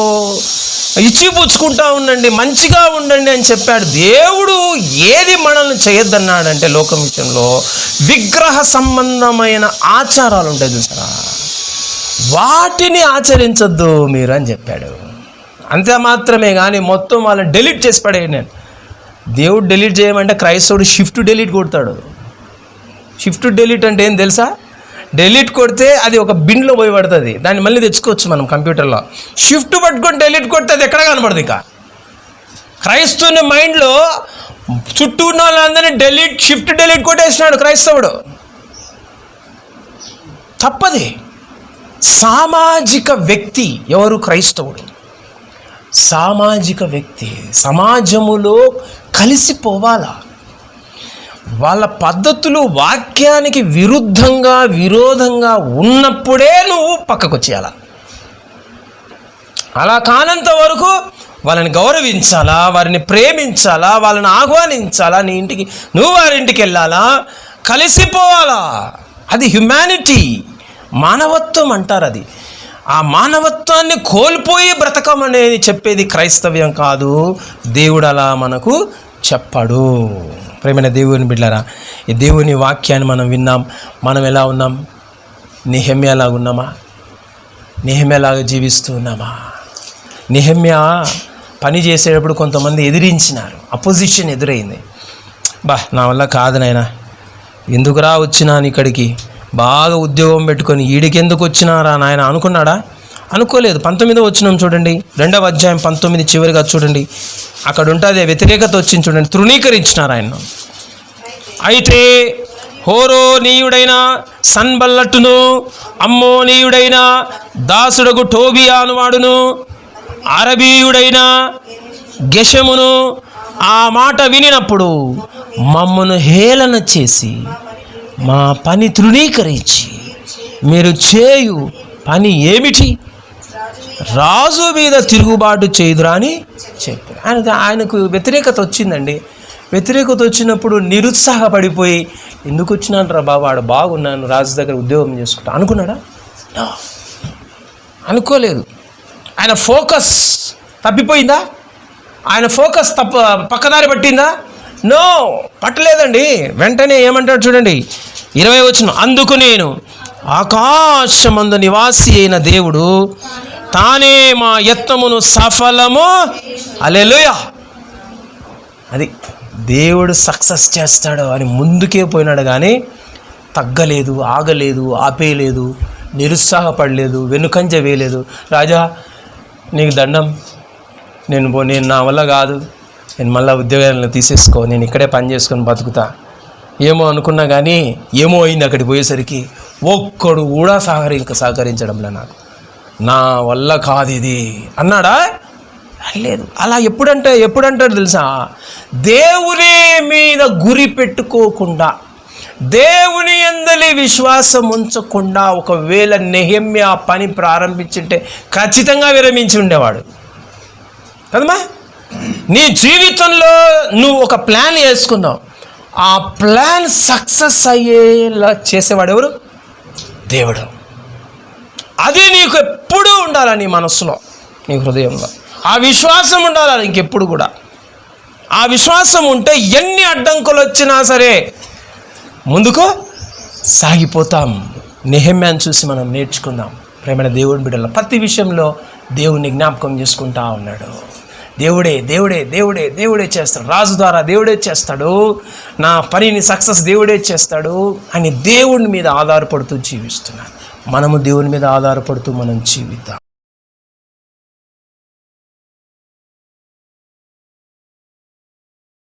ఇచ్చిపుచ్చుకుంటా ఉండండి, మంచిగా ఉండండి అని చెప్పాడు. దేవుడు ఏది మనల్ని చేయొద్దన్నాడంటే లోకం విషయంలో విగ్రహ సంబంధమైన ఆచారాలు ఉంటాయి చూసారా, వాటిని ఆచరించొద్దు మీరు అని చెప్పాడు. అంతే మాత్రమే కానీ మొత్తం వాళ్ళని డెలీట్ చేసి పడేయండి. నేను దేవుడు డెలీట్ చేయమంటే క్రైస్తవుడు షిఫ్ట్ డెలీట్ కొడతాడు. షిఫ్ట్ డెలీట్ అంటే ఏం తెలుసా? డెలీట్ కొడితే అది ఒక బిన్లో పోయి పడుతుంది, దాన్ని మళ్ళీ తెచ్చుకోవచ్చు మనం కంప్యూటర్లో. షిఫ్ట్ పట్టుకొని డెలీట్ కొడితే అది ఎక్కడ కనపడదు. ఇక క్రైస్తవుని మైండ్లో చుట్టూ ఉన్న వాళ్ళందరినీ షిఫ్ట్ డెలీట్ కొట్టేసినాడు క్రైస్తవుడు. తప్పది. సామాజిక వ్యక్తి ఎవరు? క్రైస్తవుడు సామాజిక వ్యక్తి. సమాజములో కలిసిపోవాలా. వాళ్ళ పద్ధతులు వాక్యానికి విరోధంగా ఉన్నప్పుడే నువ్వు పక్కకు వచ్చేయాలా. అలా కానంత వరకు వాళ్ళని గౌరవించాలా, వారిని ప్రేమించాలా, వాళ్ళని ఆహ్వానించాలా, నీ ఇంటికి నువ్వు వారింటికి వెళ్ళాలా, కలిసిపోవాలా. అది హ్యుమానిటీ, మానవత్వం అంటారు. అది ఆ మానవత్వాన్ని కోల్పోయి బ్రతకమనేది చెప్పేది క్రైస్తవ్యం కాదు. దేవుడు అలా మనకు చెప్పాడు. ప్రేమైన దేవుని బిడ్డలారా, ఈ దేవుని వాక్యాన్ని మనం విన్నాం. మనం ఎలా ఉన్నాం? నెహెమ్యాలాగా ఉన్నామా? నెహెమ్యాలాగా జీవిస్తూ ఉన్నామా? నెహెమ్యా పని చేసేటప్పుడు కొంతమంది ఎదిరించినారు, అపోజిషన్ ఎదురైంది. నా వల్ల కాదు నాయనా, ఎందుకురా వచ్చినాను ఇక్కడికి, బాగా ఉద్యోగం పెట్టుకొని ఈడికెందుకు వచ్చినారా నాయన అనుకున్నాడా? అనుకోలేదు. 19వ వచనం చూడండి, 2వ అధ్యాయం 19 చివరిగా చూడండి, అక్కడ ఉంటుంది వ్యతిరేకత వచ్చింది చూడండి. తృణీకరించినారు ఆయన. అయితే హోరోనీయుడైన సన్బల్లట్టును, అమ్మోనీయుడైన దాసుడగు టోబియా అనువాడును, అరబీయుడైన గెషమును ఆ మాట వినినప్పుడు మమ్మను హేళన చేసి మా పని తృణీకరించి, మీరు చేయు పని ఏమిటి? రాజు మీద తిరుగుబాటు చేయుదురా అని చెప్పారు. ఆయనకు వ్యతిరేకత వచ్చిందండి. వ్యతిరేకత వచ్చినప్పుడు నిరుత్సాహపడిపోయి, ఎందుకు వచ్చినాను రా బాబు, ఆడ బాగున్నాను, రాజు దగ్గర ఉద్యోగం చేసుకుంటా అనుకున్నాడా? అనుకోలేదు. ఆయన ఫోకస్ తప్పిపోయిందా? ఆయన ఫోకస్ పక్కదారి పట్టిందా? నో, పట్టలేదండి. వెంటనే ఏమంటాడు చూడండి, 20వ వచనం, అందుకు నేను ఆకాశమందు నివాసి అయిన దేవుడు తానే మా యత్నమును సఫలము హల్లెలూయా. అది దేవుడు సక్సెస్ చేస్తాడు అని ముందుకే పోయినాడు కానీ తగ్గలేదు, ఆగలేదు, ఆపేయలేదు, నిరుత్సాహపడలేదు, వెనుకంజ వేయలేదు. రాజా నీకు దండం, నేను నా వల్ల కాదు, నేను మళ్ళీ ఉద్యోగాలను తీసేసుకో, నేను ఇక్కడే పని చేసుకొని బతుకుతా ఏమో అనుకున్నా కానీ ఏమో అయింది. అక్కడికి పోయేసరికి ఒక్కడు కూడా సహకరించడంలే, నాకు నా వల్ల కాదు ఇది అన్నాడా? లేదు. అలా ఎప్పుడంటాడు తెలుసా? దేవుని మీద గురి పెట్టుకోకుండా, దేవుని యందలి విశ్వాసం ఉంచకుండా ఒకవేళ నెహెమ్యా పని ప్రారంభించుంటే ఖచ్చితంగా విరమించి ఉండేవాడు కదమ్మా. నీ జీవితంలో నువ్వు ఒక ప్లాన్ వేసుకున్నావు, ఆ ప్లాన్ సక్సెస్ అయ్యేలా చేసేవాడు ఎవరు? దేవుడు. అది నీకు ఎప్పుడూ ఉండాలి, నీ మనసులో, నీ హృదయంలో ఆ విశ్వాసం ఉండాలి ఇంకెప్పుడు కూడా. ఆ విశ్వాసం ఉంటే ఎన్ని అడ్డంకులు వచ్చినా సరే ముందుకు సాగిపోతాం. నెహెమ్యాను చూసి మనం నేర్చుకుందాం. ప్రేమైన దేవుని బిడ్డల ప్రతి విషయంలో దేవుణ్ణి జ్ఞాపకం చేసుకుంటా ఉన్నాడు. దేవుడే దేవుడే దేవుడే దేవుడే చేస్తాడు, రాజు ద్వారా దేవుడే చేస్తాడు, నా పనిని సక్సెస్ దేవుడే చేస్తాడు అని దేవుని మీద ఆధారపడుతూ జీవిస్తున్నాను. మనము దేవుని మీద ఆధారపడుతూ మనం జీవిద్దాం.